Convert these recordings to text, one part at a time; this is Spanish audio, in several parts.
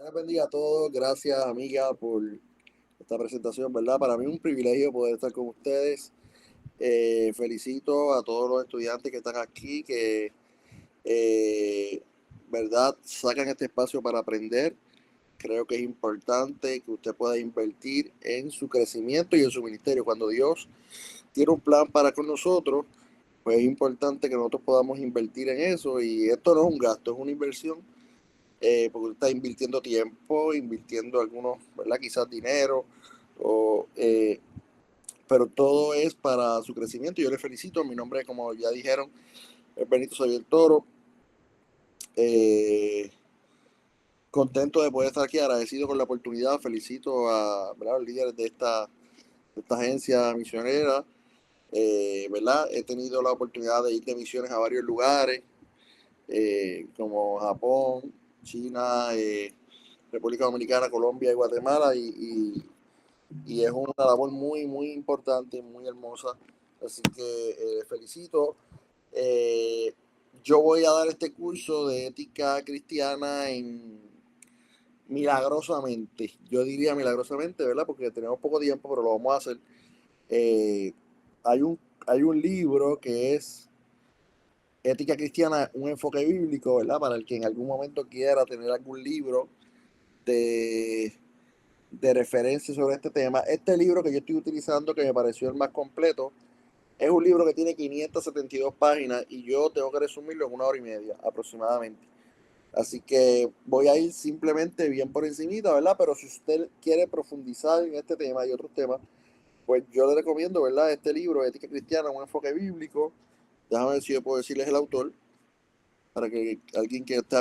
Dios bendiga a todos. Gracias, amiga, por esta presentación, ¿verdad? Para mí es un privilegio poder estar con ustedes. Felicito a todos los estudiantes que están aquí, que, eh, ¿verdad? Sacan este espacio para aprender. Creo que es importante que usted pueda invertir en su crecimiento y en su ministerio. Cuando Dios tiene un plan para con nosotros, pues es importante que nosotros podamos invertir en eso. Y esto no es un gasto, es una inversión, porque usted está invirtiendo tiempo, invirtiendo algunos, ¿verdad? Quizás dinero, o, pero todo es para su crecimiento. Yo le felicito. Mi nombre, como ya dijeron, es Benito Xavier Toro. Eh, Contento de poder estar aquí, agradecido con la oportunidad. Felicito a, ¿verdad?, los líderes de esta agencia misionera. ¿Verdad? He tenido la oportunidad de ir de misiones a varios lugares, como Japón, China, República Dominicana, Colombia y Guatemala, y es una labor muy, muy importante, muy hermosa. Así que felicito. Eh, yo voy a dar este curso de ética cristiana milagrosamente. Yo diría milagrosamente, ¿verdad? Porque tenemos poco tiempo, pero lo vamos a hacer. Eh, hay, un, hay un libro que es Ética Cristiana, un enfoque bíblico, ¿verdad? Para el que en algún momento quiera tener algún libro de referencia sobre este tema. Este libro que yo estoy utilizando, que me pareció el más completo, es un libro que tiene 572 páginas y yo tengo que resumirlo en 1 hora y media aproximadamente. Así que voy a ir simplemente bien por encimita, ¿verdad? Pero si usted quiere profundizar en este tema y otros temas, pues yo le recomiendo, ¿verdad? Este libro, Ética Cristiana, un enfoque bíblico. Déjame ver si yo puedo decirles el autor, para que alguien que esté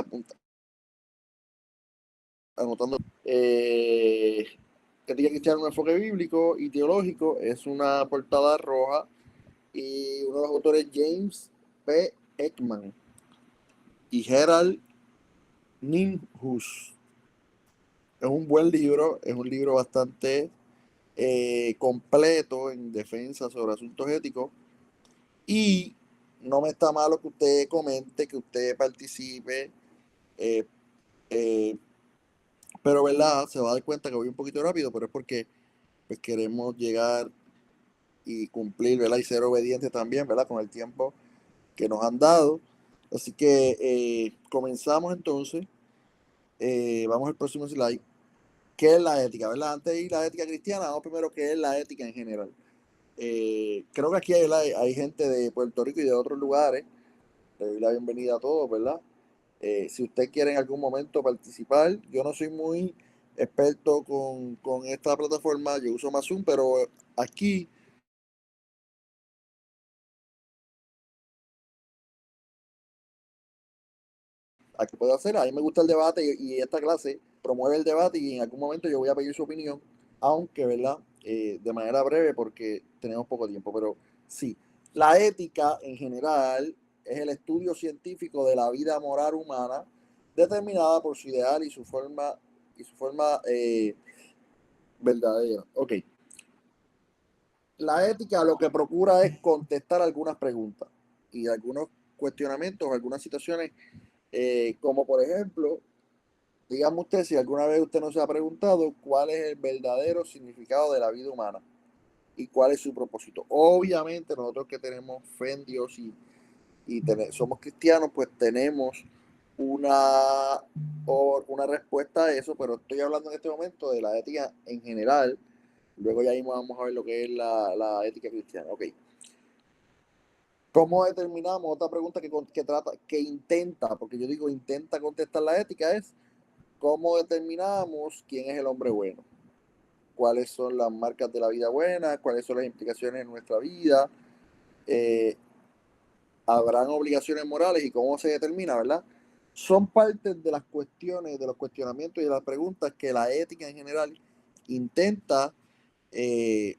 anotando. Ética Cristiana, un enfoque bíblico y teológico, es una portada roja, y uno de los autores, James P. Ekman y Gerald Nimhus. Es un buen libro, es un libro bastante completo en defensa sobre asuntos éticos, y no me está malo que usted comente, que usted participe, eh, eh, pero verdad, se va a dar cuenta que voy un poquito rápido, pero es porque pues, queremos llegar y cumplir, ¿verdad? Y ser obedientes también, ¿verdad? Con el tiempo que nos han dado. Así que comenzamos entonces. Vamos al próximo slide. ¿Qué es la ética, verdad? Antes de ir a la ética cristiana, vamos primero qué es la ética en general. Creo que aquí hay gente de Puerto Rico y de otros lugares. Le doy la bienvenida a todos, ¿verdad? Si usted quiere en algún momento participar, yo no soy muy experto con esta plataforma, yo uso más Zoom, pero aquí aquí puedo hacer. A mí me gusta el debate, y esta clase promueve el debate, y en algún momento yo voy a pedir su opinión, aunque, ¿verdad? De manera breve porque tenemos poco tiempo, pero sí, la ética en general es el estudio científico de la vida moral humana determinada por su ideal y su forma verdadera. Ok, la ética lo que procura es contestar algunas preguntas y algunos cuestionamientos, algunas situaciones, como por ejemplo, dígame usted si alguna vez usted no se ha preguntado cuál es el verdadero significado de la vida humana y cuál es su propósito. Obviamente nosotros que tenemos fe en Dios y somos cristianos, pues tenemos una, una respuesta a eso, pero estoy hablando en este momento de la ética en general. Luego ya ahí vamos a ver lo que es la ética cristiana. Ok. ¿Cómo determinamos? Otra pregunta que intenta, porque yo digo intenta contestar la ética, es ¿cómo determinamos quién es el hombre bueno? ¿Cuáles son las marcas de la vida buena? ¿Cuáles son las implicaciones en nuestra vida? Eh, ¿Habrán obligaciones morales y cómo se determina, verdad? Son partes de las cuestiones, de los cuestionamientos y de las preguntas que la ética en general intenta, eh,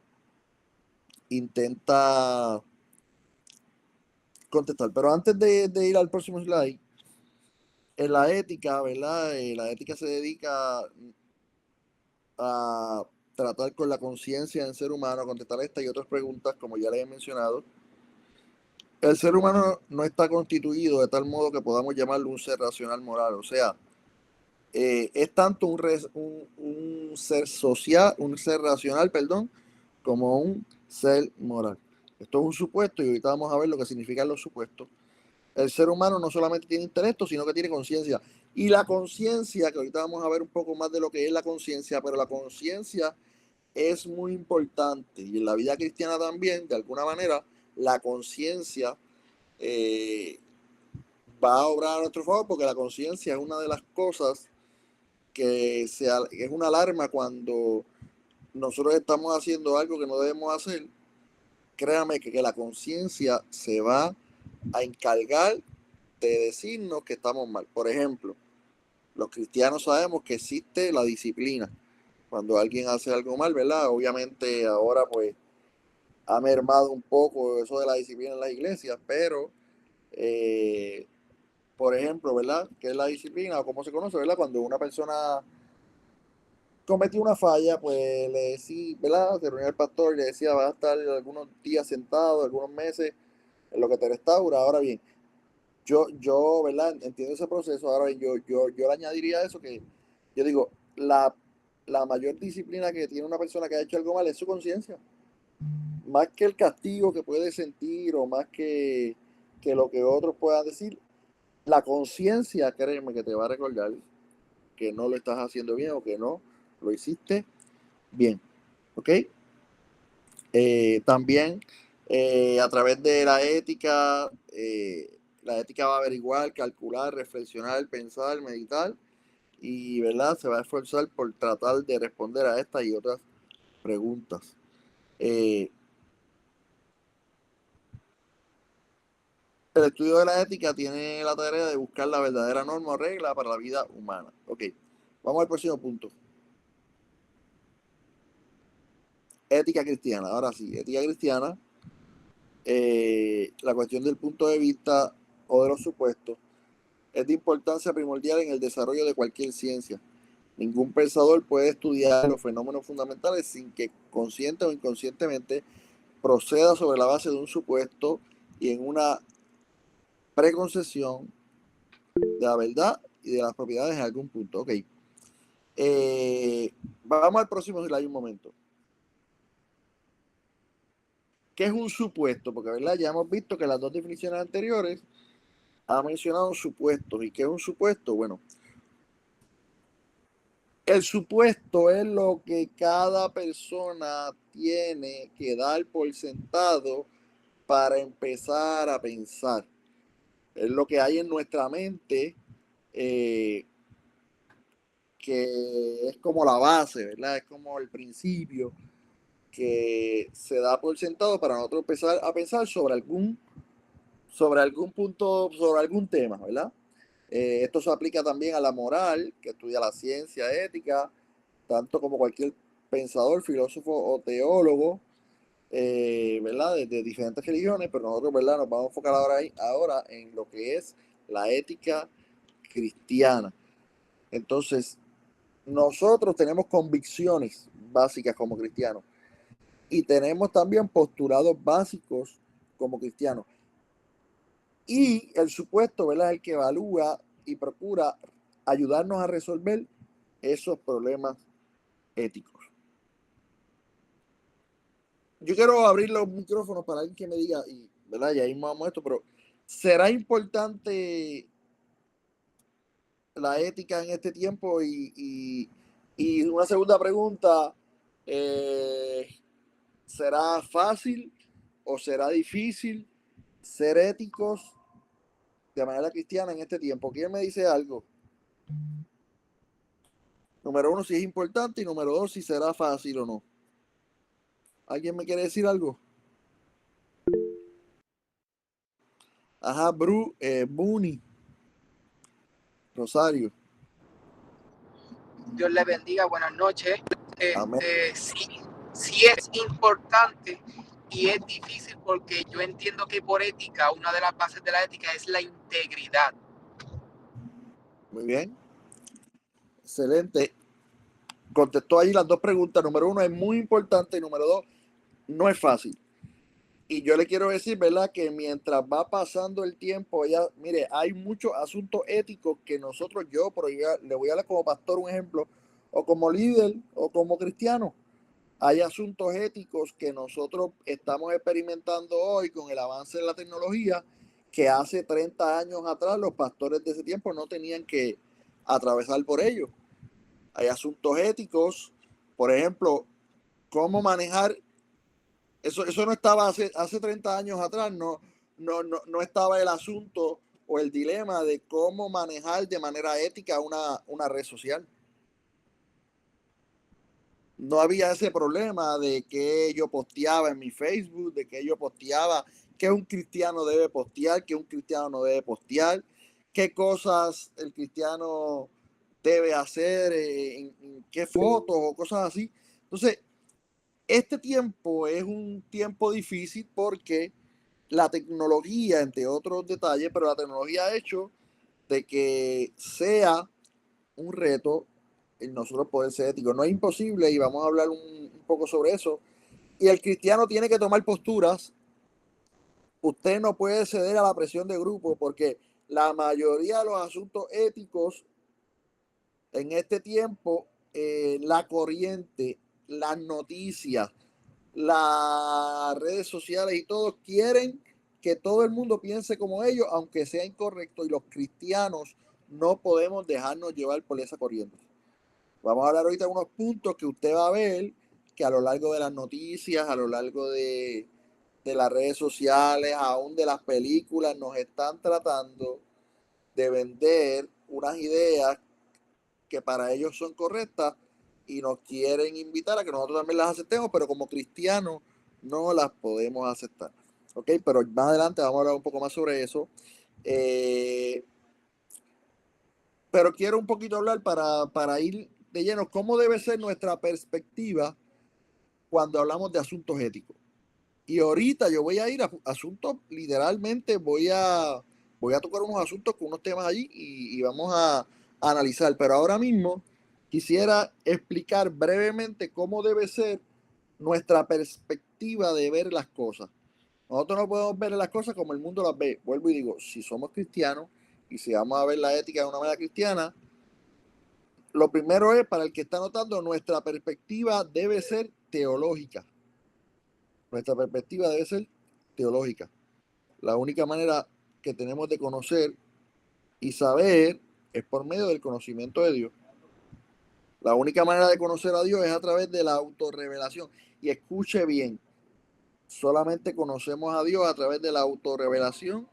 intenta contestar. Pero antes de ir al próximo slide, en la ética, ¿verdad? La ética se dedica a tratar con la conciencia del ser humano, a contestar estas y otras preguntas, como ya les he mencionado. El ser humano no está constituido de tal modo que podamos llamarlo un ser racional moral. O sea, es tanto un ser social, un ser racional, perdón, como un ser moral. Esto es un supuesto y ahorita vamos a ver lo que significan los supuestos. El ser humano no solamente tiene intelecto, sino que tiene conciencia. Y la conciencia, que ahorita vamos a ver un poco más de lo que es la conciencia, pero la conciencia es muy importante. Y en la vida cristiana también, de alguna manera, la conciencia eh, va a obrar a nuestro favor, porque la conciencia es una de las cosas que es una alarma cuando nosotros estamos haciendo algo que no debemos hacer. Créame que la conciencia se va a encargar de decirnos que estamos mal. Por ejemplo, los cristianos sabemos que existe la disciplina. Cuando alguien hace algo mal, ¿verdad? Obviamente ahora pues ha mermado un poco eso de la disciplina en las iglesias, pero eh, por ejemplo, ¿verdad? ¿Qué es la disciplina o cómo se conoce, ¿verdad? Cuando una persona cometió una falla, pues le decía, ¿verdad? Se reunió el pastor y le decía, vas a estar algunos días sentado, algunos meses en lo que te restaura. Ahora bien, yo, ¿verdad? Entiendo ese proceso. Ahora bien, yo le añadiría eso que yo digo, la mayor disciplina que tiene una persona que ha hecho algo mal es su conciencia. Más que el castigo que puede sentir o más que lo que otros puedan decir, la conciencia, créeme, que te va a recordar que no lo estás haciendo bien o que no lo hiciste bien. ¿Ok? También a través de la ética va a averiguar, calcular, reflexionar, pensar, meditar y, ¿verdad? Se va a esforzar por tratar de responder a estas y otras preguntas. Eh, el estudio de la ética tiene la tarea de buscar la verdadera norma o regla para la vida humana. Ok, vamos al próximo punto. Ética cristiana. Ahora sí, ética cristiana. La cuestión del punto de vista o de los supuestos es de importancia primordial en el desarrollo de cualquier ciencia. Ningún pensador puede estudiar los fenómenos fundamentales sin que consciente o inconscientemente proceda sobre la base de un supuesto y en una preconcepción de la verdad y de las propiedades en algún punto. Ok. Vamos al próximo slide un momento. ¿Qué es un supuesto? Porque, ¿verdad? Ya hemos visto que las dos definiciones anteriores han mencionado supuestos. ¿Y qué es un supuesto? Bueno, el supuesto es lo que cada persona tiene que dar por sentado para empezar a pensar. Es lo que hay en nuestra mente, eh, que es como la base, ¿verdad? Es como el principio que se da por sentado para nosotros empezar a pensar sobre algún punto, sobre algún tema, ¿verdad? Esto se aplica también a la moral, que estudia la ciencia ética, tanto como cualquier pensador, filósofo o teólogo, ¿verdad? De diferentes religiones, pero nosotros, ¿verdad? Nos vamos a enfocar ahora en lo que es la ética cristiana. Entonces, nosotros tenemos convicciones básicas como cristianos y tenemos también postulados básicos como cristianos. Y el supuesto, ¿verdad? Es el que evalúa y procura ayudarnos a resolver esos problemas éticos. Yo quiero abrir los micrófonos para alguien que me diga, y, ¿verdad? Ya mismo vamos a esto, pero ¿será importante la ética en este tiempo? Y una segunda pregunta, eh, ¿será fácil o será difícil ser éticos de manera cristiana en este tiempo? ¿Quién me dice algo? Número uno, si es importante, y número dos, si será fácil o no. ¿Alguien me quiere decir algo? Ajá, Buni, Rosario. Dios le bendiga, buenas noches. Amén. Sí, sí es importante y es difícil porque yo entiendo que por ética, una de las bases de la ética es la integridad. Muy bien. Excelente. Contestó ahí las dos preguntas. Número uno, es muy importante. Y número dos, no es fácil. Y yo le quiero decir, ¿verdad? Que mientras va pasando el tiempo, ya, mire, hay muchos asuntos éticos que nosotros, pero yo le voy a dar como pastor un ejemplo, o como líder, o como cristiano. Hay asuntos éticos que nosotros estamos experimentando hoy con el avance de la tecnología que hace 30 años atrás los pastores de ese tiempo no tenían que atravesar por ello. Hay asuntos éticos, por ejemplo, cómo manejar, eso no estaba hace 30 años atrás, no estaba el asunto o el dilema de cómo manejar de manera ética una red social. No había ese problema de que yo posteaba en mi Facebook, de que yo posteaba que un cristiano debe postear, que un cristiano no debe postear, qué cosas el cristiano debe hacer, en qué fotos o cosas así. Entonces, este tiempo es un tiempo difícil porque la tecnología, entre otros detalles, pero la tecnología ha hecho de que sea un reto en nosotros poder ser éticos. No es imposible y vamos a hablar un poco sobre eso. Y el cristiano tiene que tomar posturas. Usted no puede ceder a la presión de grupo porque la mayoría de los asuntos éticos en este tiempo, la corriente, las noticias, las redes sociales y todos quieren que todo el mundo piense como ellos, aunque sea incorrecto, y los cristianos no podemos dejarnos llevar por esa corriente. Vamos a hablar ahorita de unos puntos que usted va a ver que a lo largo de las noticias, a lo largo de las redes sociales, aún de las películas, nos están tratando de vender unas ideas que para ellos son correctas y nos quieren invitar a que nosotros también las aceptemos, pero como cristianos no las podemos aceptar. ¿Ok? Pero más adelante vamos a hablar un poco más sobre eso. Eh, pero quiero un poquito hablar para ir de lleno cómo debe ser nuestra perspectiva cuando hablamos de asuntos éticos. Y ahorita yo voy a ir a asuntos, literalmente voy a tocar unos asuntos con unos temas allí y vamos a analizar. Pero ahora mismo quisiera explicar brevemente cómo debe ser nuestra perspectiva de ver las cosas. Nosotros no podemos ver las cosas como el mundo las ve. Vuelvo y digo, si somos cristianos y si vamos a ver la ética de una manera cristiana, lo primero es, para el que está notando, nuestra perspectiva debe ser teológica. Nuestra perspectiva debe ser teológica. La única manera que tenemos de conocer y saber es por medio del conocimiento de Dios. La única manera de conocer a Dios es a través de la autorrevelación. Y escuche bien, solamente conocemos a Dios a través de la autorrevelación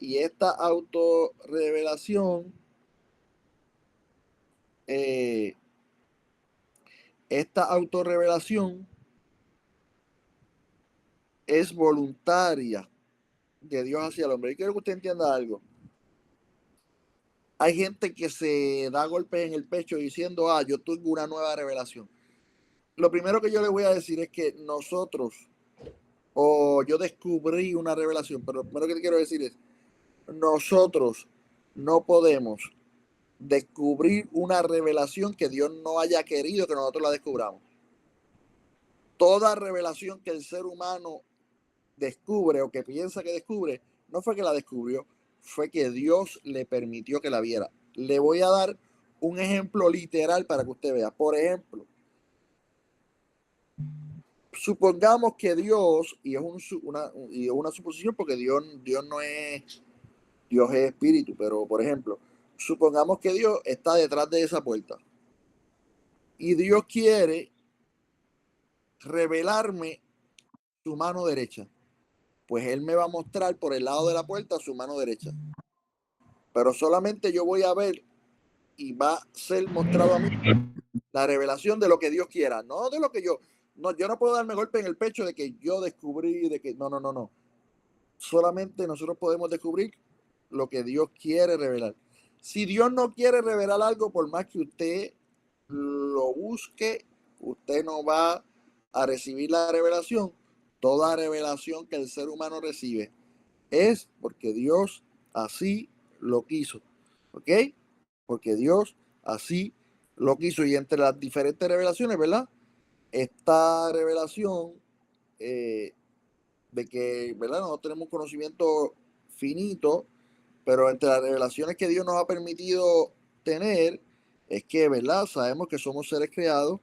y esta autorrevelación, eh, esta autorrevelación es voluntaria de Dios hacia el hombre. Y quiero que usted entienda algo. Hay gente que se da golpes en el pecho diciendo, yo tuve una nueva revelación. Lo primero que yo le voy a decir es que nosotros, o yo descubrí una revelación, pero lo primero que te quiero decir es, nosotros no podemos descubrir una revelación que Dios no haya querido que nosotros la descubramos. Toda revelación que el ser humano descubre o que piensa que descubre, no fue que la descubrió, fue que Dios le permitió que la viera. Le voy a dar un ejemplo literal para que usted vea. Por ejemplo, supongamos que Dios, y es una suposición porque Dios no es, Dios es espíritu, pero por ejemplo, supongamos que Dios está detrás de esa puerta y Dios quiere revelarme su mano derecha. Pues Él me va a mostrar por el lado de la puerta su mano derecha. Pero solamente yo voy a ver y va a ser mostrado a mí la revelación de lo que Dios quiera, no de lo que yo no puedo darme golpe en el pecho de que yo descubrí, de que no. Solamente nosotros podemos descubrir lo que Dios quiere revelar. Si Dios no quiere revelar algo, por más que usted lo busque, usted no va a recibir la revelación. Toda revelación que el ser humano recibe es porque Dios así lo quiso. ¿Ok? Porque Dios así lo quiso. Y entre las diferentes revelaciones, ¿verdad? Esta revelación, de que, ¿verdad? Nosotros tenemos un conocimiento finito, pero entre las revelaciones que Dios nos ha permitido tener, es que, ¿verdad? Sabemos que somos seres creados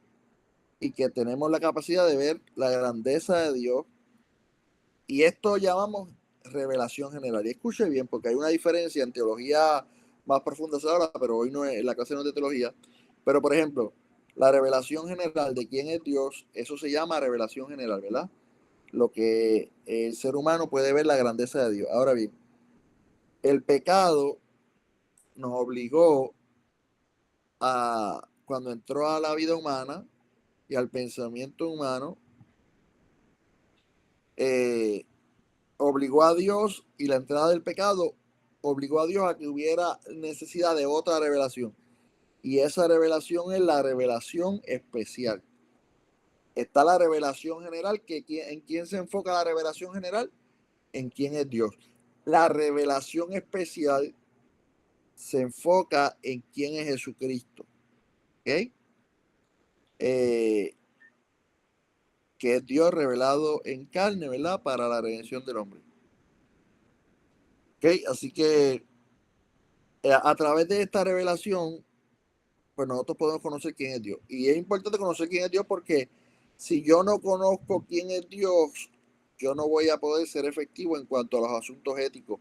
y que tenemos la capacidad de ver la grandeza de Dios. Y esto llamamos revelación general. Y escuche bien, porque hay una diferencia en teología más profunda ahora, pero hoy no es, la clase no es de teología. Pero, por ejemplo, la revelación general de quién es Dios, eso se llama revelación general, ¿verdad? Lo que el ser humano puede ver la grandeza de Dios. Ahora bien, el pecado nos obligó a, cuando entró a la vida humana y al pensamiento humano, eh, obligó a Dios, y la entrada del pecado obligó a Dios a que hubiera necesidad de otra revelación. Y esa revelación es la revelación especial. Está la revelación general, que ¿en quién se enfoca la revelación general? En quién es Dios. La revelación especial se enfoca en quién es Jesucristo. ¿Ok? Eh, que es Dios revelado en carne, ¿verdad? Para la redención del hombre. ¿Ok? Así que a través de esta revelación, pues nosotros podemos conocer quién es Dios. Y es importante conocer quién es Dios, porque si yo no conozco quién es Dios, yo no voy a poder ser efectivo en cuanto a los asuntos éticos.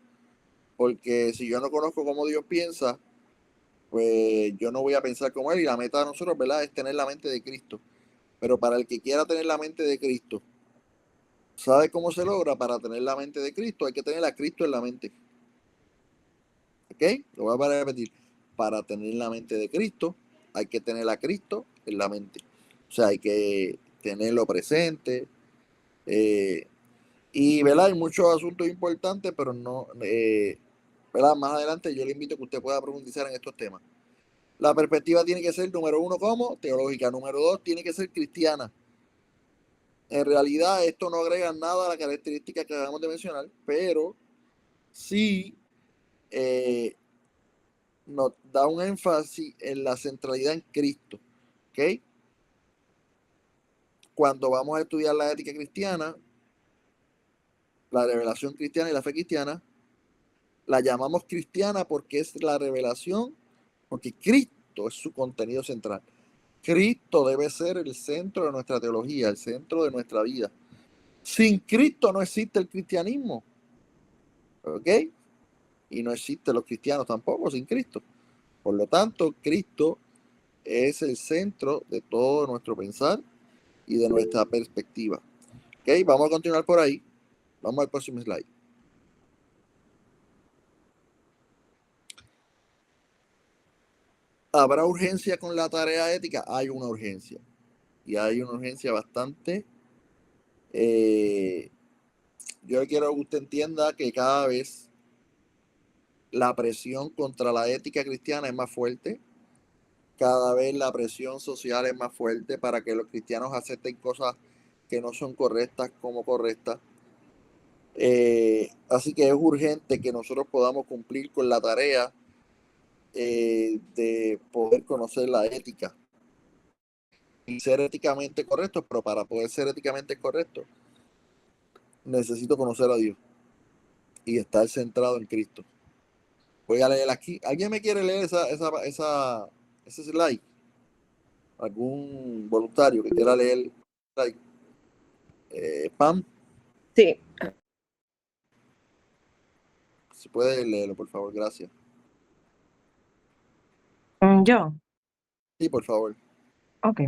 Porque si yo no conozco cómo Dios piensa, pues yo no voy a pensar como Él. Y la meta de nosotros, ¿verdad?, es tener la mente de Cristo. Pero para el que quiera tener la mente de Cristo, ¿sabe cómo se logra? Para tener la mente de Cristo hay que tener a Cristo en la mente. ¿Ok? Lo voy a repetir. Para tener la mente de Cristo hay que tener a Cristo en la mente. O sea, hay que tenerlo presente. eh, y, ¿verdad? Hay muchos asuntos importantes, pero no, ¿verdad? Más adelante yo le invito a que usted pueda profundizar en estos temas. La perspectiva tiene que ser, número uno, como teológica. Número dos, tiene que ser cristiana. En realidad, esto no agrega nada a la característica que acabamos de mencionar, pero sí eh, nos da un énfasis en la centralidad en Cristo. ¿Ok? Cuando vamos a estudiar la ética cristiana, la revelación cristiana y la fe cristiana, la llamamos cristiana porque es la revelación, porque Cristo es su contenido central. Cristo debe ser el centro de nuestra teología, el centro de nuestra vida. Sin Cristo no existe el cristianismo. ¿Ok? Y no existen los cristianos tampoco sin Cristo. Por lo tanto, Cristo es el centro de todo nuestro pensar y de nuestra perspectiva. ¿Ok? Vamos a continuar por ahí. Vamos al próximo slide. ¿Habrá urgencia con la tarea ética? Hay una urgencia. Y hay una urgencia bastante. Yo quiero que usted entienda que cada vez la presión contra la ética cristiana es más fuerte. Cada vez la presión social es más fuerte para que los cristianos acepten cosas que no son correctas como correctas. Así que es urgente que nosotros podamos cumplir con la tarea de poder conocer la ética y ser éticamente correctos, pero para poder ser éticamente correctos necesito conocer a Dios y estar centrado en Cristo. Voy a leer aquí. ¿Alguien me quiere leer ese slide? ¿Algún voluntario que quiera leer el slide? Pam, Sí. si puede leerlo, por favor, gracias. Yo, Sí, por favor. ok.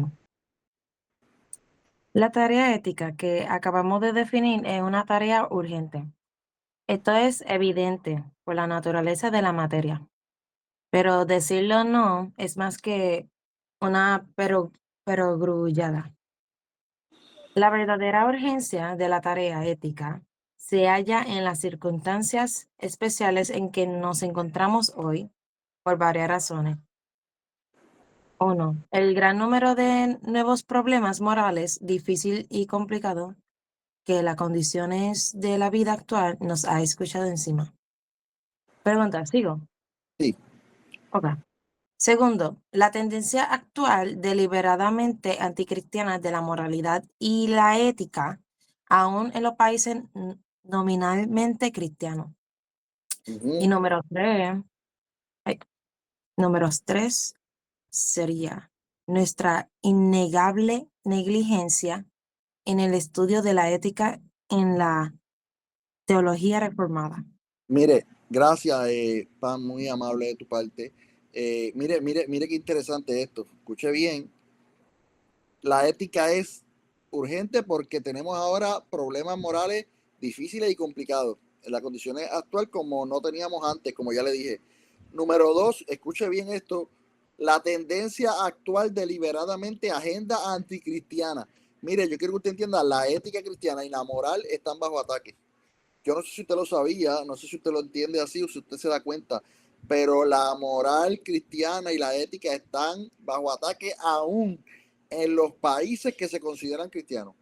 La tarea ética que acabamos de definir es una tarea urgente. Esto es evidente por la naturaleza de la materia, pero decirlo no es más que una perogrullada. La verdadera urgencia de la tarea ética se halla en las circunstancias especiales en que nos encontramos hoy, por varias razones. Uno, el gran número de nuevos problemas morales difícil y complicado que las condiciones de la vida actual nos ha escuchado encima. Pregunta, ¿sigo? Sí, Ok. Segundo, la tendencia actual deliberadamente anticristiana de la moralidad y la ética aún en los países nominalmente cristianos. Y número tres sería nuestra innegable negligencia en el estudio de la ética en la teología reformada. Mire, gracias, Pam, muy amable de tu parte. Mire qué interesante esto. Escuche bien. La ética es urgente porque tenemos ahora problemas morales difíciles y complicados en las condiciones actuales como no teníamos antes, como ya le dije. Número dos, escuche bien esto, la tendencia actual deliberadamente agenda anticristiana. Mire, yo quiero que usted entienda, la ética cristiana y la moral están bajo ataque. Yo no sé si usted lo sabía, no sé si usted lo entiende así o si usted se da cuenta, pero la moral cristiana y la ética están bajo ataque aún en los países que se consideran cristianos.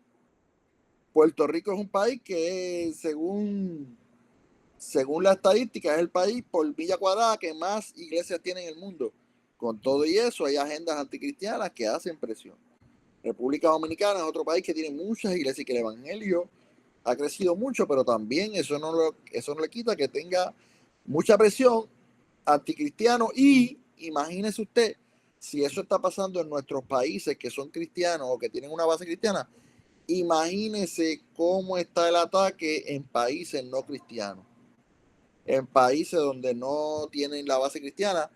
Puerto Rico es un país que según la estadística es el país por milla cuadrada que más iglesias tiene en el mundo. Con todo y eso hay agendas anticristianas que hacen presión. República Dominicana es otro país que tiene muchas iglesias y que el evangelio ha crecido mucho, pero también eso no le quita que tenga mucha presión anticristiano. Y imagínese usted, si eso está pasando en nuestros países que son cristianos o que tienen una base cristiana, imagínese cómo está el ataque en países no cristianos, en países donde no tienen la base cristiana.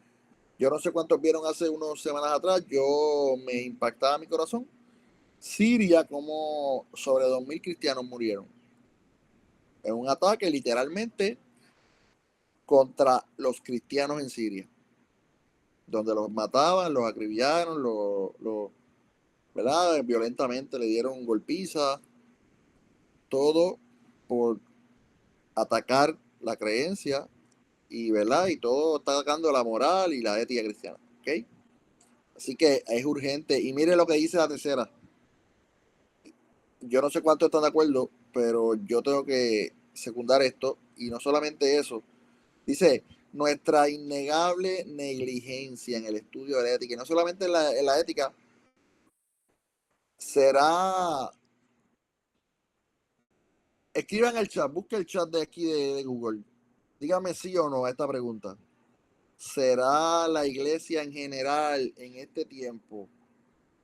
Yo no sé cuántos vieron hace unas semanas atrás, yo me impactaba mi corazón. Siria, como sobre 2000 cristianos murieron en un ataque literalmente contra los cristianos en Siria, donde los mataban, los acribillaron, ¿verdad? Violentamente le dieron golpiza, todo por atacar la creencia y, ¿verdad? Y todo está atacando la moral y la ética cristiana, ¿ok? Así que es urgente. Y mire lo que dice la tercera. Yo no sé cuántos están de acuerdo, pero yo tengo que secundar esto. Y no solamente eso. Dice, nuestra innegable negligencia en el estudio de la ética. Y no solamente en la ética, será... Escriban en el chat, busque el chat de aquí de Google. Dígame sí o no a esta pregunta. ¿Será la iglesia en general en este tiempo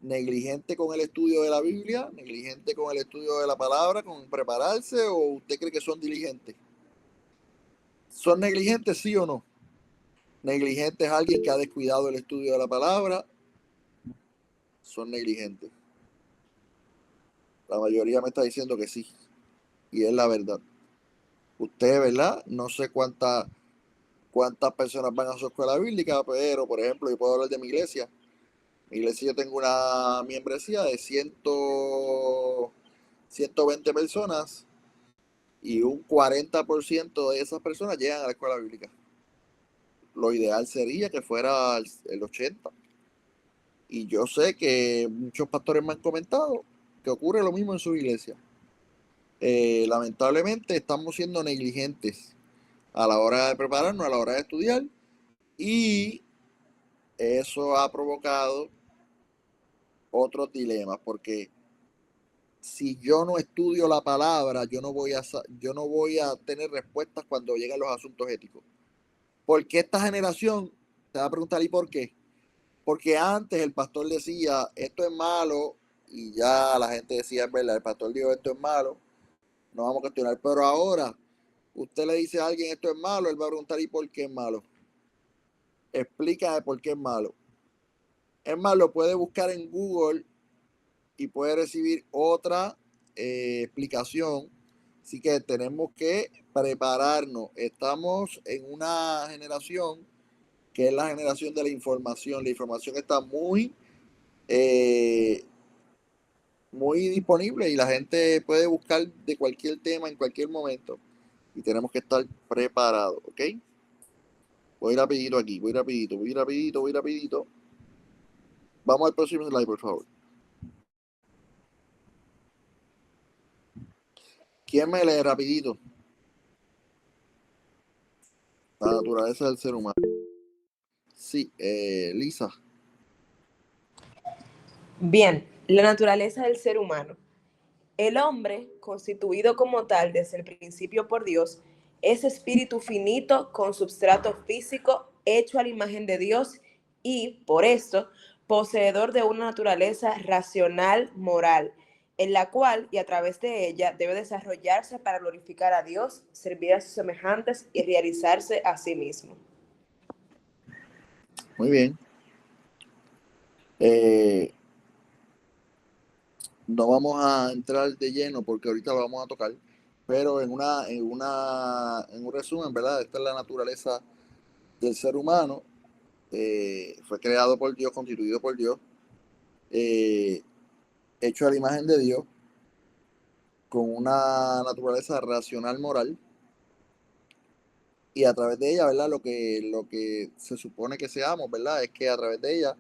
negligente con el estudio de la Biblia, negligente con el estudio de la palabra, con prepararse, o usted cree que son diligentes? ¿Son negligentes, sí o no? Negligente es alguien que ha descuidado el estudio de la palabra. Son negligentes. La mayoría me está diciendo que sí, y es la verdad. Usted, ¿verdad? No sé cuántas personas van a su escuela bíblica, pero, por ejemplo, yo puedo hablar de mi iglesia. Mi iglesia, yo tengo una membresía de 120 personas y un 40% de esas personas llegan a la escuela bíblica. Lo ideal sería que fuera el 80%. Y yo sé que muchos pastores me han comentado que ocurre lo mismo en su iglesia. Lamentablemente estamos siendo negligentes a la hora de prepararnos, a la hora de estudiar, y eso ha provocado otros dilemas, porque si yo no estudio la palabra, yo no voy a tener respuestas cuando lleguen los asuntos éticos. Porque esta generación, te va a preguntar, ¿y por qué? Porque antes el pastor decía, esto es malo, y ya la gente decía, es verdad, el pastor dijo, esto es malo, no vamos a cuestionar. Pero ahora, usted le dice a alguien, esto es malo, él va a preguntar, ¿y por qué es malo? Explícame por qué es malo. Es más, lo puede buscar en Google y puede recibir otra explicación. Así que tenemos que prepararnos. Estamos en una generación que es la generación de la información. La información está eh, muy disponible y la gente puede buscar de cualquier tema en cualquier momento. Y tenemos que estar preparados, ¿ok? Voy rapidito aquí, voy rapidito. Vamos al próximo slide, por favor. ¿Quién me lee rapidito? La naturaleza del ser humano. Sí, Lisa. Bien, la naturaleza del ser humano. El hombre, constituido como tal desde el principio por Dios, es espíritu finito con substrato físico hecho a la imagen de Dios y, por esto, poseedor de una naturaleza racional moral, en la cual y a través de ella debe desarrollarse para glorificar a Dios, servir a sus semejantes y realizarse a sí mismo. Muy bien. No vamos a entrar de lleno porque ahorita lo vamos a tocar, pero en un resumen, ¿verdad? Esta es la naturaleza del ser humano. Fue creado por Dios, constituido por Dios, eh, hecho a la imagen de Dios, con una naturaleza racional moral, y a través de ella, ¿verdad? Lo que se supone que seamos, ¿verdad? Es que a través de ella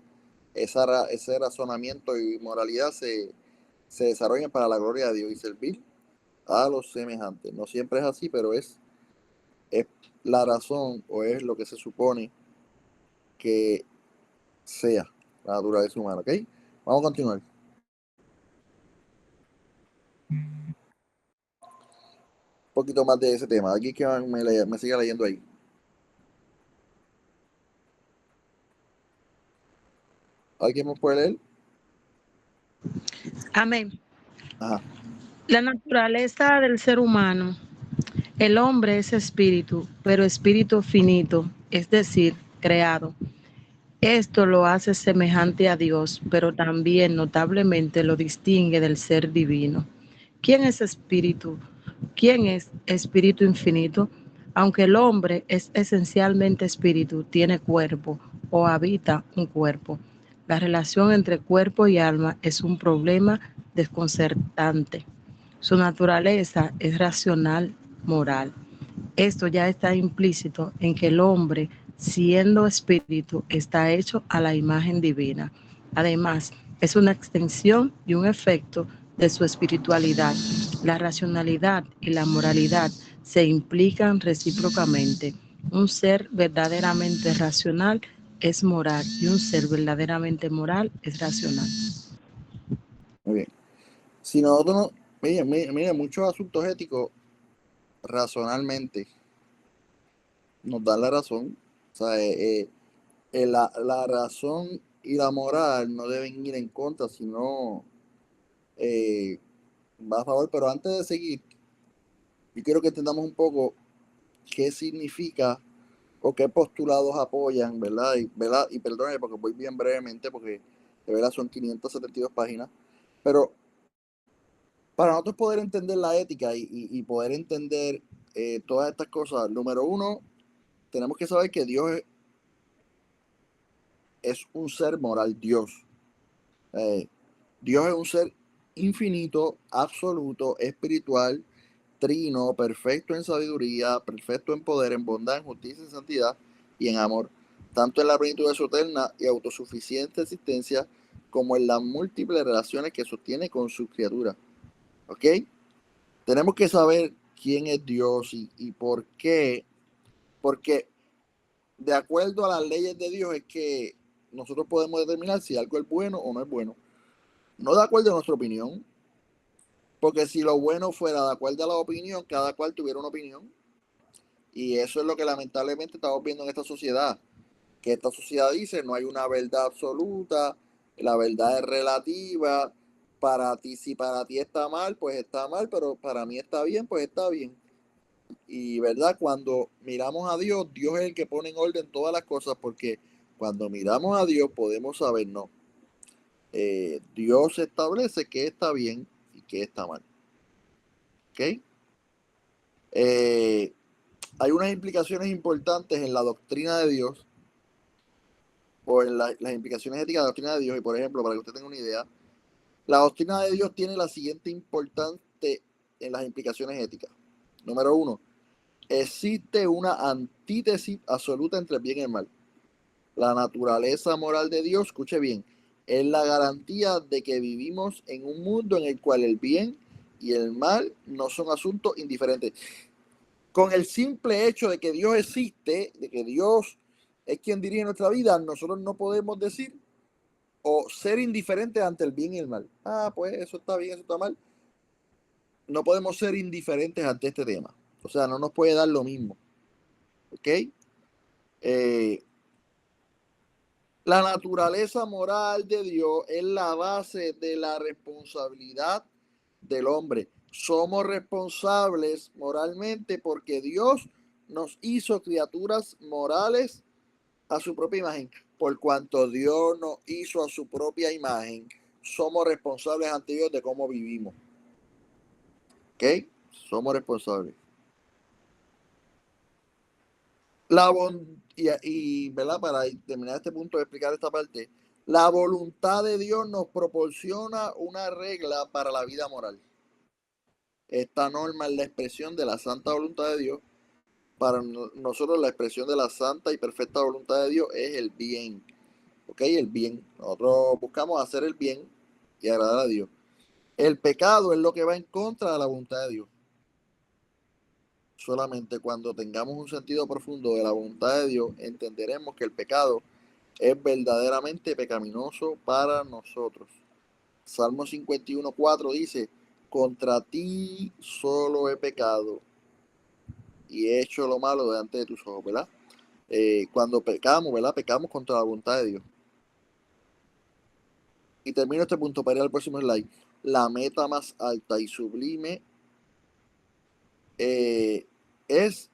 ese razonamiento y moralidad se desarrollen para la gloria de Dios y servir a los semejantes. No siempre es así, pero es la razón o es lo que se supone que sea la naturaleza humana, ¿ok? Vamos a continuar. Un poquito más de ese tema. Aquí que me siga leyendo ahí. ¿Alguien me puede leer? Amén. Ajá. La naturaleza del ser humano. El hombre es espíritu, pero espíritu finito, es decir, creado. Esto lo hace semejante a Dios, pero también notablemente lo distingue del ser divino. ¿Quién es espíritu? ¿Quién es espíritu infinito? Aunque el hombre es esencialmente espíritu, tiene cuerpo o habita un cuerpo. La relación entre cuerpo y alma es un problema desconcertante. Su naturaleza es racional, moral. Esto ya está implícito en que el hombre, siendo espíritu, está hecho a la imagen divina. Además, es una extensión y un efecto de su espiritualidad. La racionalidad y la moralidad se implican recíprocamente. Un ser verdaderamente racional es moral y un ser verdaderamente moral es racional. Muy bien. Si nosotros no, miren, muchos asuntos éticos razonalmente nos dan la razón. O sea, la razón y la moral no deben ir en contra, sino va a favor. Pero antes de seguir, yo quiero que entendamos un poco qué significa o qué postulados apoyan, ¿verdad? Y perdónenme porque voy bien brevemente, porque de verdad son 572 páginas, pero para nosotros poder entender la ética y poder entender todas estas cosas, número uno, tenemos que saber que Dios es un ser moral, Dios. Dios es un ser infinito, absoluto, espiritual, trino, perfecto en sabiduría, perfecto en poder, en bondad, en justicia, en santidad y en amor, tanto en la plenitud de su eterna y autosuficiente existencia, como en las múltiples relaciones que sostiene con sus criaturas. ¿Ok? Tenemos que saber quién es Dios y por qué. Porque de acuerdo a las leyes de Dios es que nosotros podemos determinar si algo es bueno o no es bueno. No de acuerdo a nuestra opinión, porque si lo bueno fuera de acuerdo a la opinión, cada cual tuviera una opinión. Y eso es lo que lamentablemente estamos viendo en esta sociedad. Que esta sociedad dice no hay una verdad absoluta, la verdad es relativa. Para ti, si para ti está mal, pues está mal, pero para mí está bien, pues está bien. Y verdad, cuando miramos a Dios, Dios es el que pone en orden todas las cosas, porque cuando miramos a Dios podemos saber, no. Dios establece qué está bien y qué está mal. ¿Ok? Hay unas implicaciones importantes en la doctrina de Dios, o en las implicaciones éticas de la doctrina de Dios, y por ejemplo, para que usted tenga una idea, la doctrina de Dios tiene la siguiente importante en las implicaciones éticas. Número uno, existe una antítesis absoluta entre el bien y el mal. La naturaleza moral de Dios, escuche bien, es la garantía de que vivimos en un mundo en el cual el bien y el mal no son asuntos indiferentes. Con el simple hecho de que Dios existe, de que Dios es quien dirige nuestra vida, nosotros no podemos decir o ser indiferentes ante el bien y el mal. Ah, pues eso está bien, eso está mal. no podemos ser indiferentes ante este tema. O sea, no nos puede dar lo mismo. ¿Ok? La naturaleza moral de Dios es la base de la responsabilidad del hombre. Somos responsables moralmente porque Dios nos hizo criaturas morales a su propia imagen. Por cuanto Dios nos hizo a su propia imagen, somos responsables ante Dios de cómo vivimos. ¿Ok? Somos responsables. ¿Verdad? Para terminar este punto de explicar esta parte, la voluntad de Dios nos proporciona una regla para la vida moral. Esta norma es la expresión de la santa voluntad de Dios. Para nosotros la expresión de la santa y perfecta voluntad de Dios es el bien. ¿Ok? El bien. Nosotros buscamos hacer el bien y agradar a Dios. El pecado es lo que va en contra de la voluntad de Dios. Solamente cuando tengamos un sentido profundo de la voluntad de Dios, entenderemos que el pecado es verdaderamente pecaminoso para nosotros. Salmo 51:4 dice: contra ti solo he pecado y he hecho lo malo delante de tus ojos, ¿verdad? Cuando pecamos, ¿verdad? Pecamos contra la voluntad de Dios. Y termino este punto para ir al próximo slide. La meta más alta y sublime es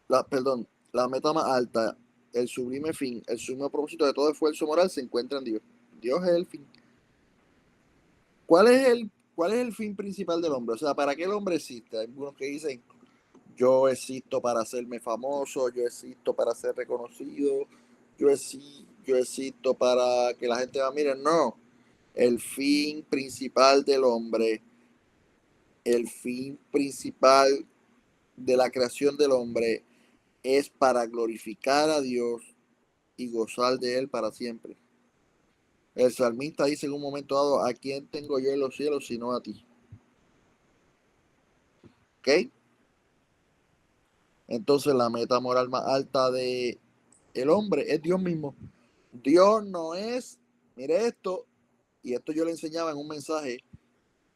la meta más alta, el sublime fin, el sumo propósito de todo esfuerzo moral se encuentra en Dios. Dios es el fin. ¿Cuál es el fin principal del hombre? O sea, ¿para qué el hombre existe? Hay algunos que dicen, yo existo para hacerme famoso, yo existo para ser reconocido, yo existo para que la gente me mire. No, el fin principal del hombre, el fin principal de la creación del hombre es para glorificar a Dios y gozar de Él para siempre. El salmista dice en un momento dado: ¿a quién tengo yo en los cielos sino a ti? ¿Ok? Entonces la meta moral más alta de el hombre es Dios mismo. Dios no es, mire esto, y esto yo le enseñaba en un mensaje.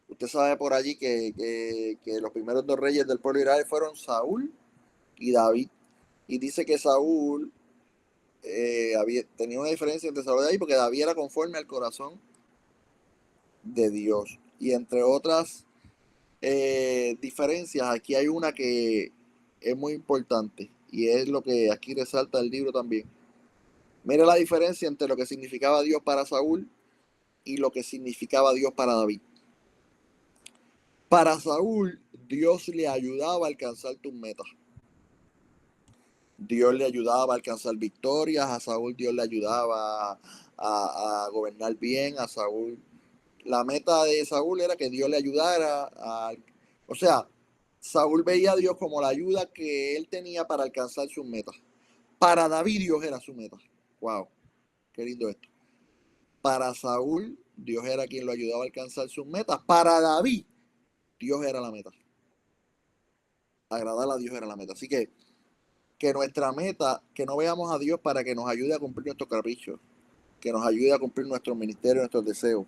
Usted sabe por allí que los primeros dos reyes del pueblo de Israel fueron Saúl y David. Y dice que Saúl tenía una diferencia entre Saúl y David porque David era conforme al corazón de Dios. Y entre otras diferencias, aquí hay una que es muy importante y es lo que aquí resalta el libro también. Mire la diferencia entre lo que significaba Dios para Saúl y lo que significaba Dios para David. Para Saúl, Dios le ayudaba a alcanzar tus metas. Dios le ayudaba a alcanzar victorias, a Saúl Dios le ayudaba a gobernar bien, a Saúl. La meta de Saúl era que Dios le ayudara o sea, Saúl veía a Dios como la ayuda que él tenía para alcanzar sus metas. Para David Dios era su meta. Wow, qué lindo esto. Para Saúl, Dios era quien lo ayudaba a alcanzar sus metas. Para David, Dios era la meta. Agradar a Dios era la meta. Así que nuestra meta, que no veamos a Dios para que nos ayude a cumplir nuestros caprichos, que nos ayude a cumplir nuestros ministerios, nuestros deseos.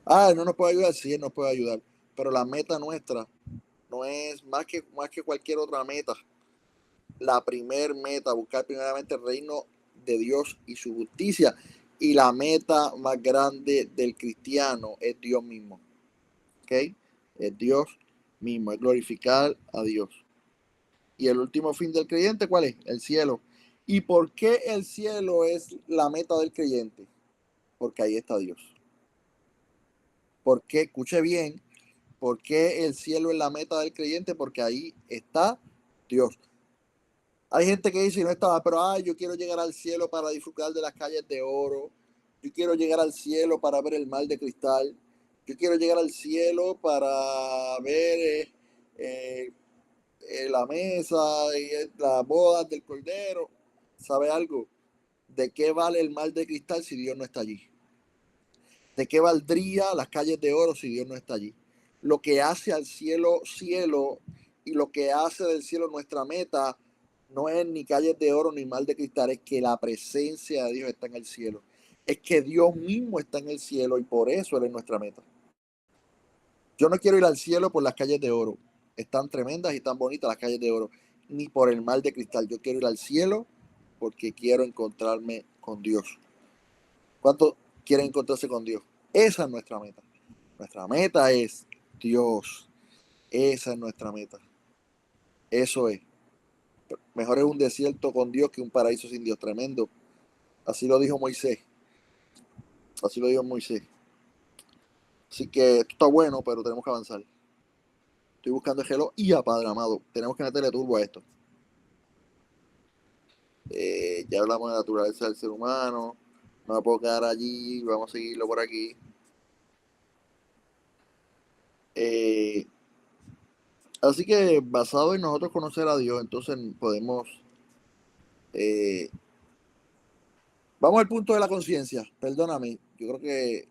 No nos puede ayudar, sí, Él nos puede ayudar. Pero la meta nuestra no es más que cualquier otra meta. La primer meta, buscar primeramente el reino de Dios y su justicia. Y la meta más grande del cristiano es Dios mismo. ¿Ok? Es Dios mismo, es glorificar a Dios. Y el último fin del creyente, ¿cuál es? El cielo. ¿Y por qué el cielo es la meta del creyente? Porque ahí está Dios. ¿Por qué? Escuche bien. ¿Por qué el cielo es la meta del creyente? Porque ahí está Dios. Hay gente que dice, no estaba, pero yo quiero llegar al cielo para disfrutar de las calles de oro. Yo quiero llegar al cielo para ver el mar de cristal. Yo quiero llegar al cielo para ver la mesa y las bodas del Cordero. ¿Sabe algo? ¿De qué vale el mar de cristal si Dios no está allí? ¿De qué valdría las calles de oro si Dios no está allí? Lo que hace al cielo cielo y lo que hace del cielo nuestra meta no es ni calles de oro ni mar de cristal, es que la presencia de Dios está en el cielo. Es que Dios mismo está en el cielo y por eso Él es nuestra meta. Yo no quiero ir al cielo por las calles de oro. Están tremendas y tan bonitas las calles de oro. Ni por el mar de cristal. Yo quiero ir al cielo porque quiero encontrarme con Dios. ¿Cuántos quieren encontrarse con Dios? Esa es nuestra meta. Nuestra meta es Dios. Esa es nuestra meta. Eso es. Mejor es un desierto con Dios que un paraíso sin Dios. Tremendo. Así lo dijo Moisés. Así lo dijo Moisés. Así que esto está bueno, pero tenemos que avanzar. Estoy buscando el reloj y Padre amado. Tenemos que meterle turbo a esto. Ya hablamos de la naturaleza del ser humano. No me puedo quedar allí. Vamos a seguirlo por aquí. Así que basado en nosotros conocer a Dios, entonces podemos... vamos al punto de la conciencia. Perdóname. Yo creo que...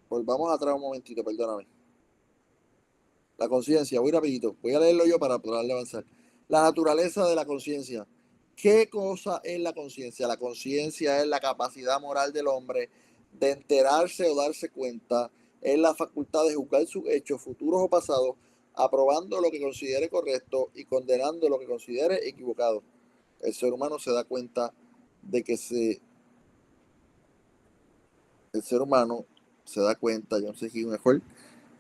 Volvamos atrás un momentito, perdóname. La conciencia, voy rapidito. Voy a leerlo yo para poder avanzar. La naturaleza de la conciencia. ¿Qué cosa es la conciencia? La conciencia es la capacidad moral del hombre de enterarse o darse cuenta. Es la facultad de juzgar sus hechos, futuros o pasados, aprobando lo que considere correcto y condenando lo que considere equivocado. El ser humano se da cuenta de que el ser humano se da cuenta, yo no sé si mejor,